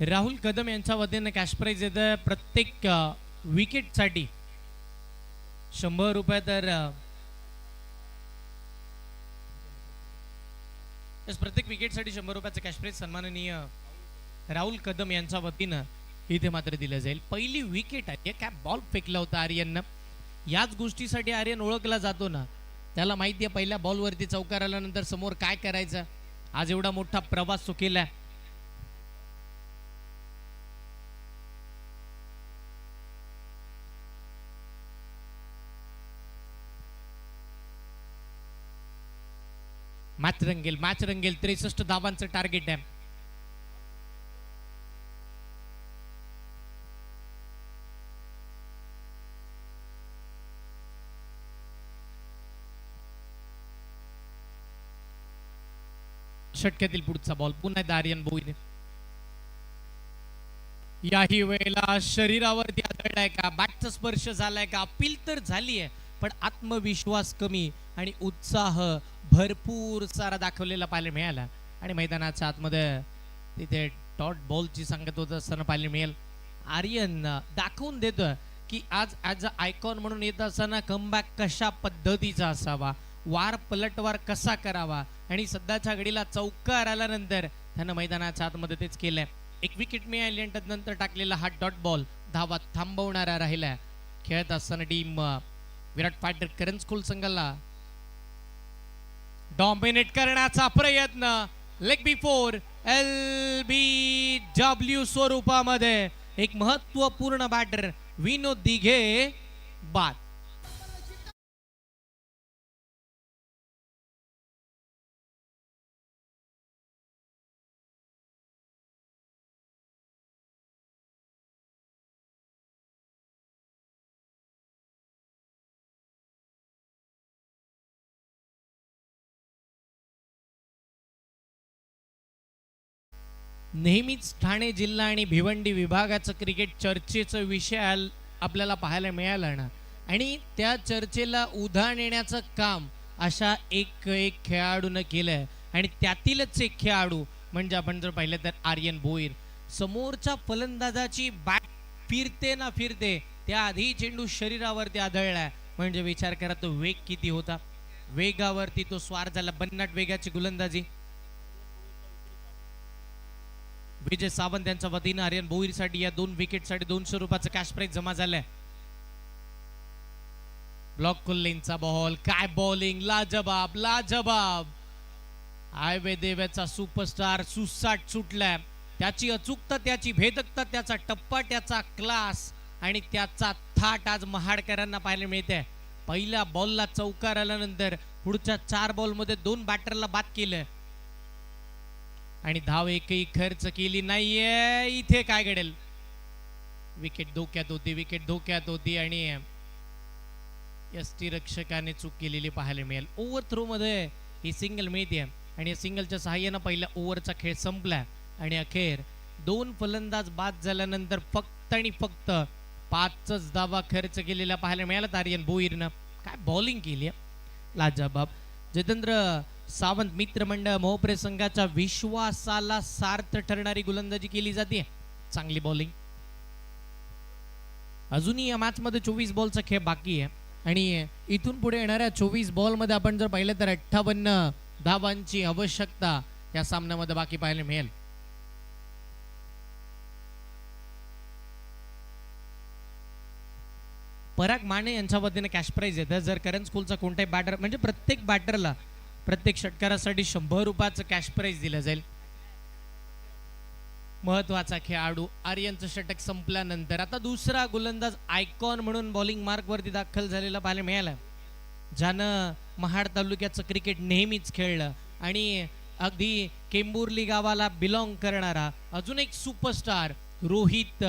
S4: राहुल कदम यांच्या वतीने कॅश प्राइज येतं प्रत्येक विकेटसाठी 100 रुपये. तर प्रत्येक विकेटसाठी 100 रुपयाचं कॅश प्राइज सन्माननीय राहुल कदम यांच्या वतीनं इथे मात्र दिलं जाईल. पहिली विकेट आहे. काय बॉल फेकला होता आर्यननं. याच गोष्टीसाठी आर्यन ओळखला जातो ना. त्याला माहिती आहे पहिल्या बॉलवरती चौकार आल्यानंतर समोर काय करायचं. आज एवढा मोठा प्रवास तो केलाय. मॅच रंगेल, मॅच रंगेल. 63 धावांचं टार्गेट आहे. षटकातील पुढचा बॉल पुन्हा एकदा आर्यन भोईर. याही वेळेला शरीरावरती आदळलाय का, बॅटचा स्पर्श झालाय का, अपील तर झाली आहे पण आत्मविश्वास कमी आणि उत्साह भरपूर सारा दाखवलेला पाहायला मिळाला. आणि मैदानाच्या आतमध्ये तिथे डॉट बॉलची सांगत होत असताना पाहायला मिळेल. आर्यन दाखवून देतोय की आज ॲज अ आयकॉन म्हणून येत असताना कमबॅक कशा पद्धतीचा असावा, वार पलटवार कसा करावा, आणि सध्याच्या घडीला चौकार आल्यानंतर त्यानं मैदानाच्या आतमध्ये तेच केलंय. एक विकेट मिळाली आणि नंतर टाकलेला हा डॉट बॉल धावा थांबवणारा राहिला. खेळत असताना टीम विराट फायटर करंज स्कूल संघाला डॉमिनेट करण्याचा प्रयत्न. लेग बिफोर LBW स्वरूपामध्ये एक महत्वपूर्ण बॅटर विनोद दिघे बाद. नेहमीच ठाणे जिल्हा आणि भिवंडी विभागाचं क्रिकेट चर्चेचं विषय आपल्याला पाहायला मिळाला ना, आणि त्या चर्चेला उधाण येण्याचं काम अशा एक खेळाडूनं केलंय. आणि त्यातीलच एक खेळाडू म्हणजे आपण जर पाहिलं तर आर्यन भोईर. समोरच्या फलंदाजाची बॅट फिरते ना फिरते त्याआधी चेंडू शरीरावरती आदळलाय म्हणजे विचार करा तो वेग किती होता. वेगावरती तो स्वार झाला. बन्नाट वेगाची गोलंदाजी. विजय सावंत यांच्या वतीनं आर्यन भोईरसाठी या 2 विकेटसाठी 200 रुपयाचं कॅश प्राइज जमा झालंय. ब्लॉक कुल्लेंचा बॉल. काय बॉलिंग, लाजबाब लाजबाब. आयवे देव्याचा सुपरस्टार सुसाट सुटलाय. त्याची अचूकता, त्याची भेदकता, त्याचा टप्पा, त्याचा क्लास आणि त्याचा थाट आज महाडकरांना पाहायला मिळते. पहिल्या बॉलला चौकार आल्यानंतर पुढच्या 4 बॉलमध्ये 2 बॅटरला बाद केलं आणि धाव एकही खर्च केली नाहीये. इथे काय घडेल? विकेट धोक्यात होती, विकेट धोक्यात होती आणि यष्टी रक्षकाने चूक केलेली पाहायला मिळेल. ओव्हर थ्रो मध्ये ही सिंगल मिळते आणि या सिंगलच्या सहाय्यानं पहिल्या ओव्हरचा खेळ संपला आणि अखेर 2 फलंदाज बाद झाल्यानंतर फक्त आणि फक्त 5च धावा खर्च केलेला पाहायला मिळाला आर्यन भोईरनं. काय बॉलिंग केली लाजबाब. जितेंद्र सावंत मित्रमंडळ मोहप्रे संघाच्या विश्वासाला सार्थ ठरणारी गोलंदाजी केली जाते. चांगली बॉलिंग. अजूनही या मॅच मध्ये 24 बॉलचा खेळ बाकी आहे आणि इथून पुढे येणाऱ्या 24 बॉल मध्ये आपण जर पाहिलं तर 58 धावांची आवश्यकता या सामन्यामध्ये बाकी पाहायला मिळेल. पराग माने यांच्या वतीने कॅश प्राइज येतं. जर करंज स्कूलचा कोणताही बॅटर म्हणजे प्रत्येक बॅटरला प्रत्येक षटकारासाठी 100 रुपयाचं कॅश प्राइज दिलं जाईल. महत्वाचा खेळाडू आर्यनचं षटक संपल्यानंतर आता दुसरा गोलंदाज आयकॉन म्हणून बॉलिंग मार्क वरती दाखल झालेला पाहायला मिळाला. ज्यानं महाड तालुक्याचं क्रिकेट नेहमीच खेळलं आणि अगदी केंबुर्ली गावाला बिलॉंग करणारा अजून एक superstar Rohit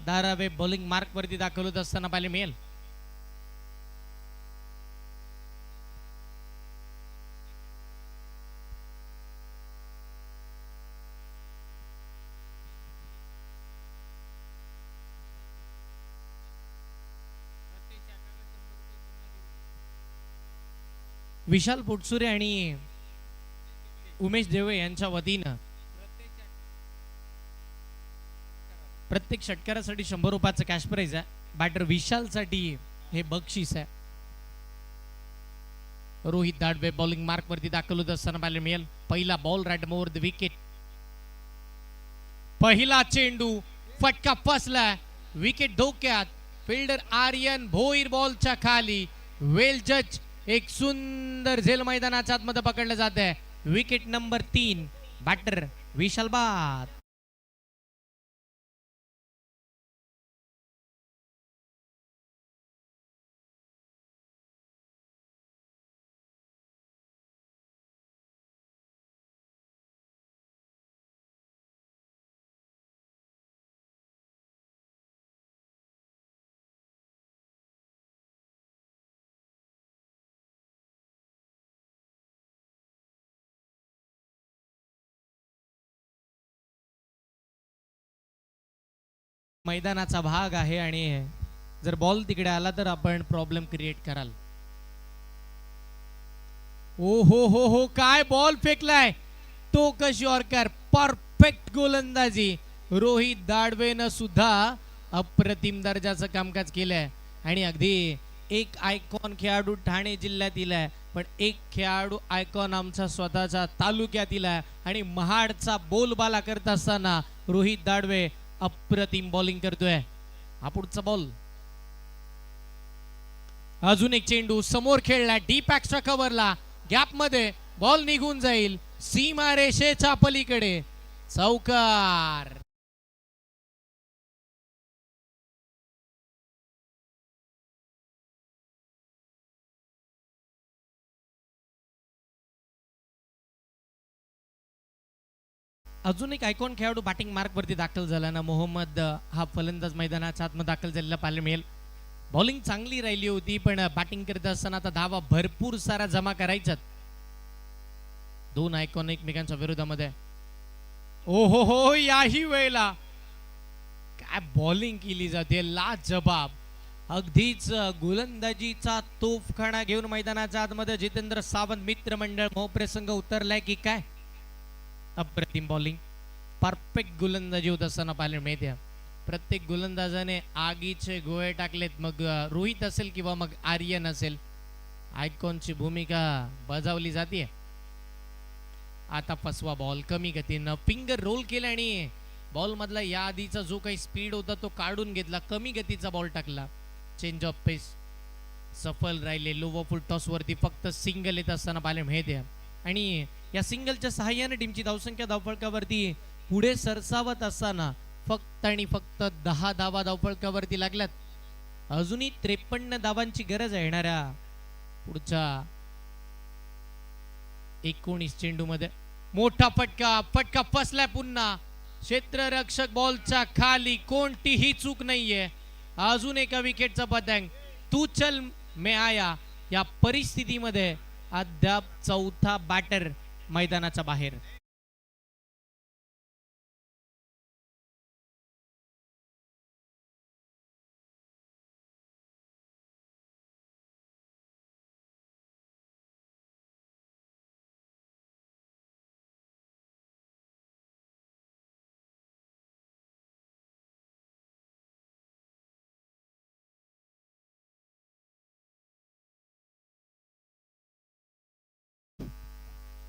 S4: Darave bowling mark वरती दाखल होत असताना पाहायला मिळेल. विशाल पोटसुरे आणि उमेश देवे यांच्या वतीनं प्रत्येक षटकारासाठी 100 रुपयाचं कॅश प्राइज आहे. बॅटर विशालसाठी हे बक्षीस आहे. रोहित दाडवे बॉलिंग मार्क वरती दाखल होत असताना पाहायला मिळेल. पहिला ball right over the wicket. पहिला चेंडू फटका फसला. विकेट धोक्यात. फिल्डर आर्यन भोईर बॉलच्या खाली. वेल जज एक सुंदर झेल मैदानाच्या आतमध्ये पकडलं जात आहे. Wicket number 3. बॅटर विशाल बाद. मैदानाचा भाग आहे आणि जर बॉल तिकडे आला तर आपण प्रॉब्लेम क्रिएट कराल. ओ हो हो, काय बॉल फेकलाय, तो कशी ऑर्कर, परफेक्ट गोलंदाजी. रोहित दाडवेनं सुद्धा अप्रतिम दर्जाचं कामकाज केलंय आणि अगदी एक आयकॉन खेळाडू ठाणे जिल्ह्यातील आहे, पण एक खेळाडू आयकॉन आमचा स्वतःच्या तालुक्यातील आहे आणि महाडचा बोलबाला करत असताना रोहित दाडवे अप्रतिम बॉलिंग करतोय. हा पुढचा बॉल, अजून एक चेंडू समोर खेळला, डीप एक्स्ट्रा कव्हरला, गॅप मध्ये बॉल निघून जाईल सीमा रेषेच्या पलीकडे, चौकार. अजून एक आयकॉन खेळाडू बॅटिंग मार्क वरती दाखल झाला ना, मोहम्मद हा फलंदाज मैदानाच्या आतमध्ये दाखल झालेला पाहायला मिळेल. बॉलिंग चांगली राहिली होती, पण बॅटिंग करत असताना आता धावा भरपूर सारा जमा करायच्यात. दोन आयकॉन एकमेकांच्या विरोधामध्ये. ओ हो, याही वेळेला काय बॉलिंग केली जाते, लाजबाब. अगदीच गोलंदाजीचा तोफखाना घेऊन मैदानाच्या आतमध्ये जितेंद्र सावंत मित्रमंडळ मोहप्रे संघ उतरलाय की काय. अप्रतिम बॉलिंग, परफेक्ट गोलंदाजी होत असताना पाहायला मिळते. प्रत्येक गोलंदाजाने आगीचे गोळे टाकलेत, मग रोहित असेल किंवा मग आर्यन असेल, आयकॉनची भूमिका बजावली जाते. आता फसवा बॉल कमी गतीनं फिंगर रोल केला आणि बॉल मधला या आधीचा जो काही स्पीड होता तो काढून घेतला, कमी गतीचा बॉल टाकला. चेंज ऑफ पेस सफल राहिले. लोवर फुल टॉस वरती फक्त सिंगल येत असताना पाहायला मिळते आणि या सिंगलच्या सहाय्याने टीमची धावसंख्या धावफलकावरती पुढे सरसावत असताना फक्त आणि फक्त 10 धावा धावफलकावरती लागल्यात. अजूनही 53 धावांची गरज आहे येणाऱ्या पुढच्या 19 चेंडू मध्ये. मोठा फटका फसलाय पुन्हा. क्षेत्ररक्षक बॉलच्या खाली, कोणतीही चूक नाहीये. अजून एका विकेटचा पतंग. तू चल मे आया या परिस्थितीमध्ये अद्याप चौथा बॅटर मैदानाच्या बाहेर.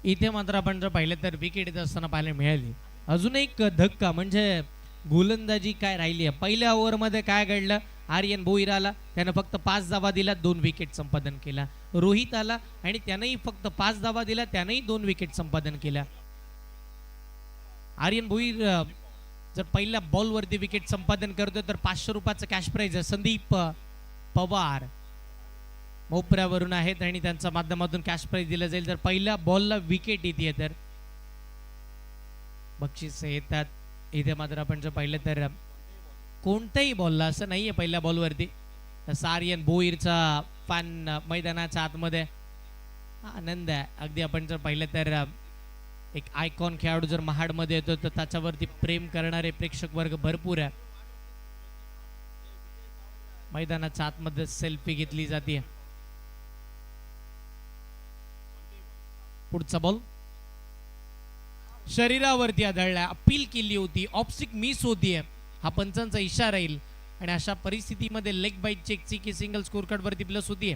S4: इथे मात्र आपण जर पाहिलं तर विकेट येत असताना पाहायला मिळाली. अजून एक धक्का म्हणजे गोलंदाजी काय राहिली आहे. पहिल्या ओव्हरमध्ये काय घडलं, आर्यन भोईर आला, त्यानं फक्त 5 धावा दिला, 2 विकेट संपादन केला. रोहित आला आणि त्यानंही फक्त 5 धावा दिला, त्यानंही 2 विकेट संपादन केल्या. आर्यन भोईर जर पहिल्या बॉलवरती विकेट संपादन करतोय तर 500 रुपयाचं कॅश प्राइज आहे. संदीप पवार मोपऱ्यावरून आहेत आणि त्यांच्या माध्यमातून कॅश प्राइज दिलं जाईल जर पहिल्या बॉलला विकेट येते तर बक्षीस येतात. इथे मात्र आपण जर पाहिलं तर कोणत्याही बॉलला असं नाहीये पहिल्या बॉलवरती. आर्यन भोईरचा फॅन मैदानाच्या आतमध्ये आनंद आहे अगदी. आपण जर पाहिलं तर एक आयकॉन खेळाडू जर महाडमध्ये येतो तर त्याच्यावरती प्रेम करणारे प्रेक्षक वर्ग भरपूर आहे. मैदानाच्या आतमध्ये सेल्फी घेतली जाते. पुढचा बॉल शरीरावरती आदळला, अपील केली होती, ऑफस्टिक मिस होतीये, हा पंचांचा इशारा येईल आणि अशा परिस्थितीमध्ये लेग बाईट चेकची की सिंगल स्कोर कार्ड वरती प्लस होतीये.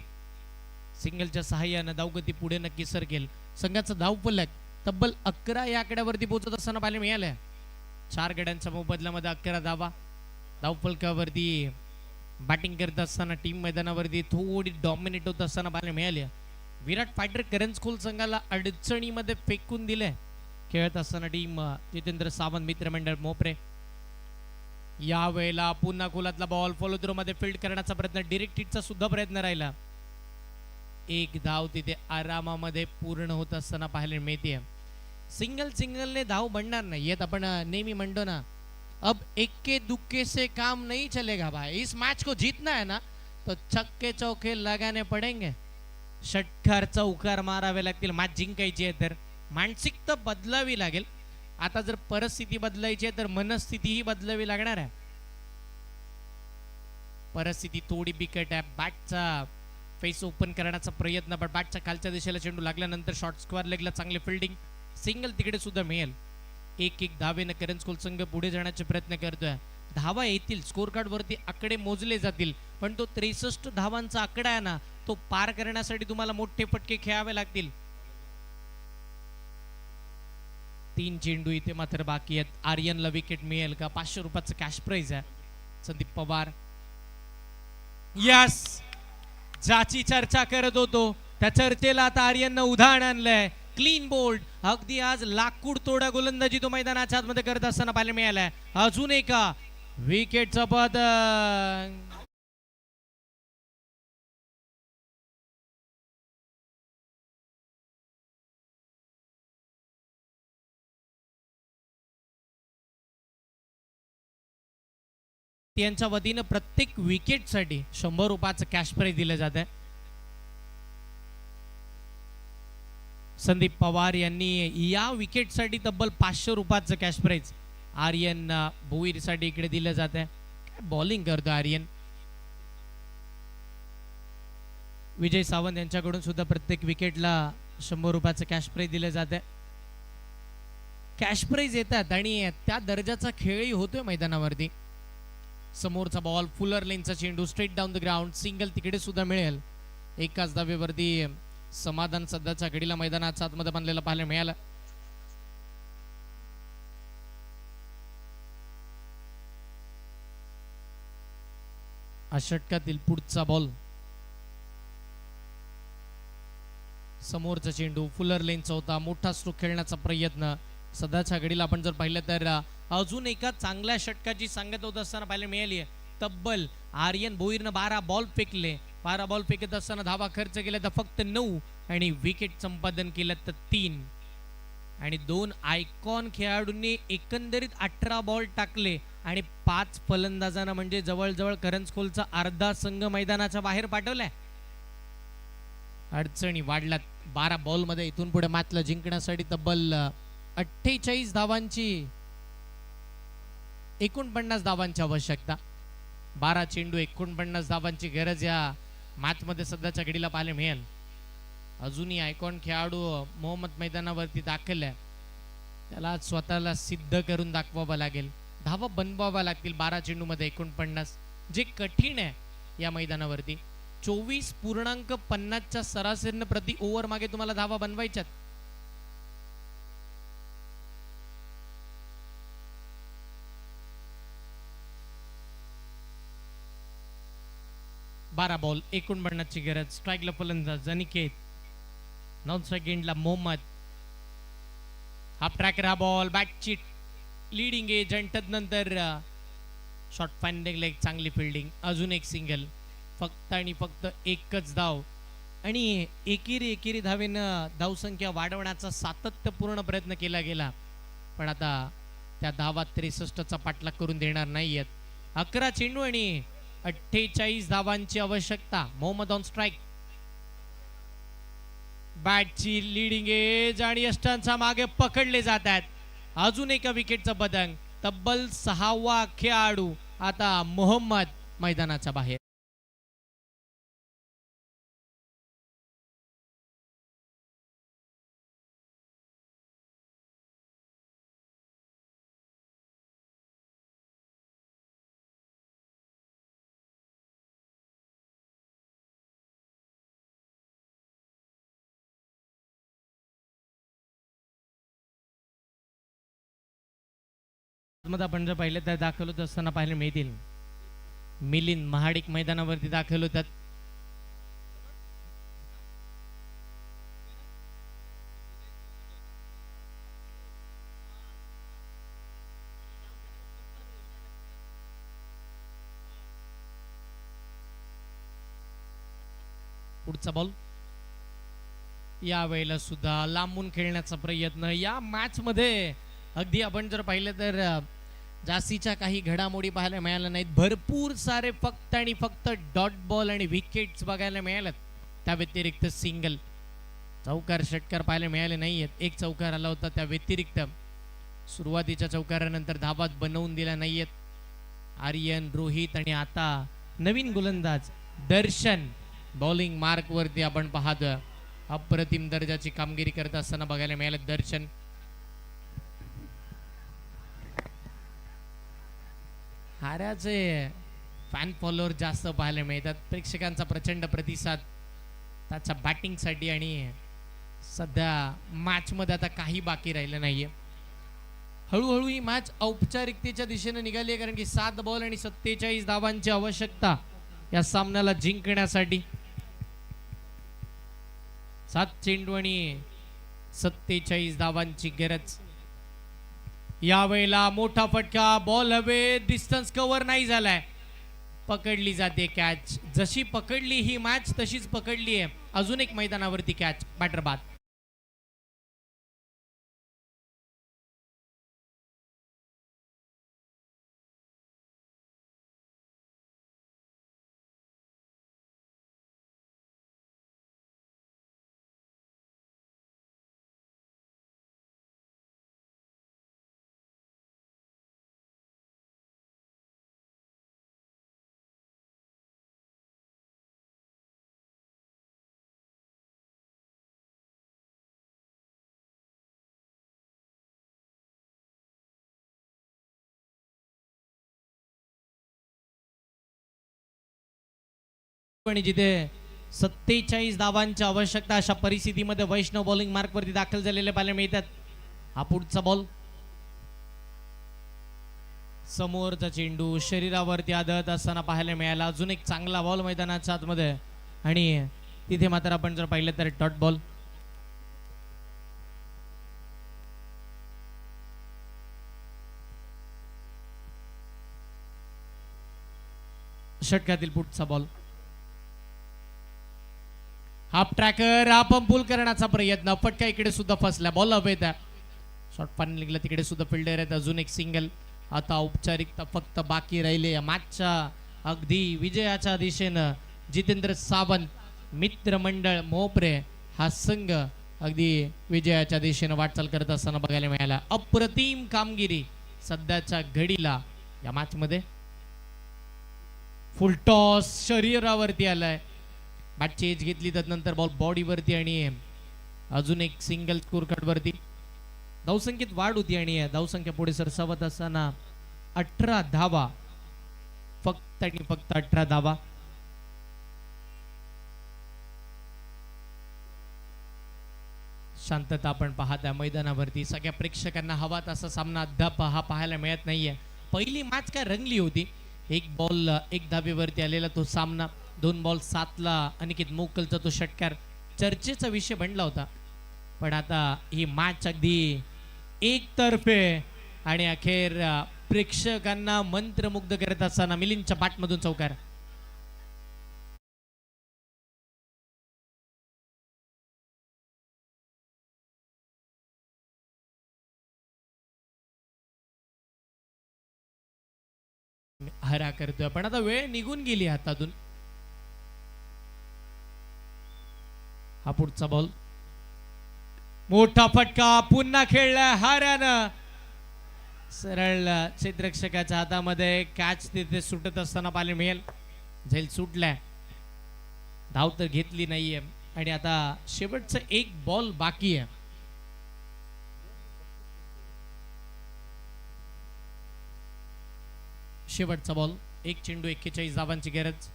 S4: सिंगलच्या सहाय्याने धावगती पुढे नक्की सरकेल. संघाचा धावफलक तब्बल 11 या आकड्यावरती पोहोचत असताना पाहायला मिळालं. 4 गड्यांच्या मोबदल्यामध्ये 11 धावा. धावफलकावरती बॅटिंग करत असताना टीम मैदानावरती थोडी डॉमिनेट होत असताना पाहायला मिळाली. विराट फायटर करंज स्कूल संघाला अडचणीमध्ये फेकून दिले. खेळत असताना टीम जितेंद्र सावंत मित्रमंडळ मोपरे. यावेळेला पुन्हा खोलातला बॉल फॉलो थ्रो मध्ये फील्ड करण्याचा प्रयत्न, डायरेक्ट हिटचा सुद्धा प्रयत्न राहिला. एक धाव तिथे आरामामध्ये पूर्ण होत असताना पाहायला मिळते. सिंगलने धाव बनणार नाही. आपण नेहमी म्हणतो ना, अब एक्के दुक्के से काम नहीं चलेगा भाई, इस मैच को जीतना है ना तो छक्के चौके लगाने पडेंगे. षटकार चौकार मारावे लागतील मॅच जिंकायची आहे तर. मानसिकता बदलावी लागेल. आता जर परिस्थिती बदलायची आहे तर मनस्थितीही बदलावी लागणार आहे. परिस्थिती थोडी बिकट आहे. बॅटचा फेस ओपन करण्याचा प्रयत्न, पण बॅटच्या खालच्या दिशेला चेंडू लागल्यानंतर शॉर्ट स्क्वेअर लेगला चांगले फिल्डिंग, सिंगल तिकडे सुद्धा मिळेल. एक धावेनं करंजकोल संघ पुढे जाण्याचे प्रयत्न करतोय. धावा येतील, स्कोर कार्ड वरती आकडे मोजले जातील, पण तो 63 धावांचा आकडा आहे ना, तो पार करण्यासाठी तुम्हाला मोठे फटके खेळावे लागतील. 3 चेंडू इथे मात्र बाकी आहेत. आर्यनला विकेट मिळेल का? 500 रुपयाचं कॅश प्राइज आहे. संदीप पवार, यस, ज्याची चर्चा करत होतो त्या चर्चेला आता आर्यननं उदाहरण आणलंय. क्लीन बोल्ड, अगदी आज लाकूड तोडा गोलंदाजी तो मैदानाच्या आतमध्ये करत असताना पाहायला मिळालाय. अजून एका विकेटचं पतंग. त्यांच्या वतीनं प्रत्येक विकेटसाठी 100 रुपयाचं कॅश प्राइज दिलं जात आहे. संदीप पवार यांनी या विकेटसाठी तब्बल 500 रुपयाचं कॅश प्राइज आर्यन भोईरसाठी इकडे दिलं जात आहे. काय बॉलिंग करतो आर्यन. विजय सावंत यांच्याकडून सुद्धा प्रत्येक विकेटला 100 रुपयाचं कॅश प्राइज दिलं जात आहे. कॅश प्राइज येतात आणि त्या दर्जाचा खेळही होतोय मैदानावरती. समोरचा बॉल, फुलर लेनचा चेंडू, straight down the ground, single तिकडे सुद्धा मिळेल. एकाच धावेवरती समाधान सध्याच्या घडीला मैदानाच्या आतमध्ये बांधलेला पाहायला मिळाला. षटकातील पुढचा बॉल, समोरचा चेंडू, फुलर लेनचा होता. मोठा स्ट्रोक खेळण्याचा प्रयत्न सध्याच्या घडीला आपण जर पाहिलं तर अजून एका चांगल्या षटकाची सांगत होत असताना पाहायला मिळाली. तब्बल आर्यन भोईरनं 12 बॉल फेकले. 12 बॉल फेकत असताना धावा खर्च केल्या तर फक्त 9 आणि विकेट संपादन केलं तर 3. आणि 2 आयकॉन खेळाडूंनी एकंदरीत 18 बॉल टाकले आणि 5 फलंदाजांना म्हणजे जवळजवळ करंजकोलचा अर्धा संघ मैदानाच्या बाहेर पाठवलाय. अडचणी वाढल्यात. 12 बॉल मध्ये इथून पुढे मॅचला जिंकण्यासाठी तब्बल 48 धावांची 49 धावांची आवश्यकता. 12 चेंडू 49 धावांची गरज या मॅच मध्ये सध्याच्या घडीला पाहायला मिळेल. अजूनही आयकॉन खेळाडू मोहम्मद मैदानावरती दाखल आहे. त्याला स्वतःला सिद्ध करून दाखवावं लागेल. धावा बनवाव्या लागतील 12 चेंडू मध्ये 49, जे कठीण आहे या मैदानावरती. 24.50च्या सरासरीनं प्रति ओव्हर मागे तुम्हाला धावा बनवायच्यात. बारा बॉल 49ची गरज. स्ट्राईकला फलंदाज अनिकेत, नॉन सेकंडला मोहम्मद. हाफ ट्रॅकर हा बॉल, बॅटची लीडिंग एज आणि तदनंतर शॉर्ट फाइंडिंगला एक चांगली फिल्डिंग. अजून एक सिंगल. फक्त आणि फक्त एकच धाव आणि एकेरी धावेनं धावसंख्या वाढवण्याचा सातत्यपूर्ण प्रयत्न केला गेला, पण आता त्या धावा 63चा पाठलाग करून देणार नाहीयेत. 11 चेंडू आणि 48 धावांची आवश्यकता. Mohammad on strike. बॅटची लीडिंग एज आणि यष्टांच्या मागे पकडले जात आहेत. अजून एका विकेटचा पतंग. तब्बल 6वा खेळाडू आता मोहम्मद मैदानाच्या बाहेर. मध्ये आपण जर पाहिलं तर दाखल होत असताना पाहायला मिळतील मिलिंद महाडिक मैदानावरती दाखल होतात. पुढचा बॉल या वेळेला सुद्धा लांबून खेळण्याचा प्रयत्न. या मॅच मध्ये अगदी आपण जर पाहिलं तर जास्तीच्या काही घडामोडी पाहायला मिळाल्या नाहीत. भरपूर सारे फक्त आणि फक्त डॉट बॉल आणि विकेट्स बघायला मिळाल्यात. त्या व्यतिरिक्त सिंगल, चौकार, षटकार पाहायला मिळाले नाहीयेत. एक चौकार आला होता. त्या व्यतिरिक्त सुरुवातीच्या चौकारानंतर धावात बनवून दिल्या नाहीयेत. आर्यन, रोहित आणि आता नवीन गोलंदाज दर्शन बॉलिंग मार्क वरती आपण पाहतोय अप्रतिम दर्जाची कामगिरी करत असताना बघायला मिळालं दर्शन. हाऱ्याचे फॅन फॉलोअर जास्त पाहायला मिळतात. प्रेक्षकांचा प्रचंड प्रतिसाद त्याच्या बॅटिंगसाठी आणि सध्या मॅच मध्ये आता काही बाकी राहिलं नाहीये. हळूहळू ही मॅच औपचारिकतेच्या दिशेने निघाली आहे कारण की 7 बॉल आणि 47 धावांची आवश्यकता या सामन्याला जिंकण्यासाठी. 7 चेंडू आणि 47 धावांची गरज. यावेळेला मोठा फटका बॉल हवे डिस्टन्स कव्हर नाही झालाय. पकडली जाते कॅच. जशी पकडली ही मॅच तशीच पकडली आहे. अजून एक मैदानावरती कॅच बॅटर बाद. आणि जिथे 47 धावांची आवश्यकता अशा परिस्थितीमध्ये वैष्णव बॉलिंग मार्क वरती दाखल झालेले पाहायला मिळतात. हा पुढचा बॉल. समोरचा चेंडू शरीरावरती आदळत असताना पाहायला मिळाला. अजून एक चांगला बॉल मैदानाच्या आतमध्ये आणि तिथे मात्र आपण जर पाहिलं तर डॉट बॉल. षटकातील पुढचा बॉल. हाफ ट्रॅकर हा पंपूल करण्याचा प्रयत्न. फटका इकडे सुद्धा फसला. बॉल हवेत. शॉर्ट पान निघला. तिकडे सुद्धा फिल्डर आहेत. अजून एक सिंगल. आता औपचारिकता फक्त बाकी राहिले या मॅचच्या अगदी विजयाच्या दिशेनं. जितेंद्र सावंत मित्रमंडळ मोपरे हा संघ अगदी विजयाच्या दिशेनं वाटचाल करत असताना बघायला मिळाला. अप्रतिम कामगिरी सध्याच्या घडीला या मॅच मध्ये. फुल टॉस शरीरावरती आलाय. बॅटची एज घेतली त्यानंतर बॉल बॉडीवरती आणि अजून एक सिंगल स्कोर कार्ड वरती. धावसंख्येत वाढ होती आणि धावसंख्या पुढे सरसावत असताना 18 धावा. फक्त आणि फक्त 18 धावा. शांतता आपण पाहता मैदानावरती. सगळ्या प्रेक्षकांना हवा तसा सामना अद्याप हा पाहायला मिळत नाहीये. पहिली मॅच काय रंगली होती. 1 बॉल 1 धाबेवरती आलेला तो सामना. 2 बॉल 7ला अनिकेत मोकलचा तो षटकार चर्चेचा विषय बनला होता. पण आता ही मॅच अगदी एकतर्फे आणि अखेर प्रेक्षकांना मंत्रमुग्ध करत असताना मिलिंदच्या बॅटमधून चौकार. हरा करतोय पण आता वेळ निघून गेली हातातून. हा पुढचा बॉल. मोठा फटका पुन्हा खेळला हाऱ्यानं. सरळ क्षेत्ररक्षकाच्या हातामध्ये कॅच तिथे सुटत असताना पाहायला मिळेल. झेल सुटलाय. धाव तर घेतली नाहीये आणि आता शेवटचा 1 बॉल बाकी आहे. शेवटचा बॉल. 1 चेंडू 41 धावांची गरज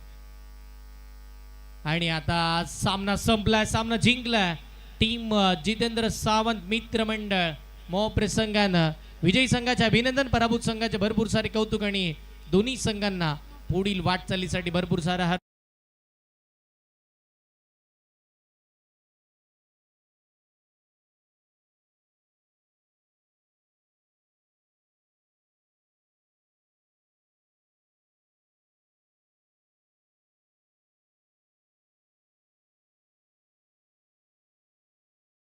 S4: आणि आता सामना संपलाय. सामना जिंकलाय टीम जितेंद्र सावंत मित्रमंडळ मोपरे संघानं. विजयी संघाचे अभिनंदन. पराभूत संघाचे भरपूर सारे कौतुक आणि दोन्ही संघांना पुढील वाटचालीसाठी भरपूर सारा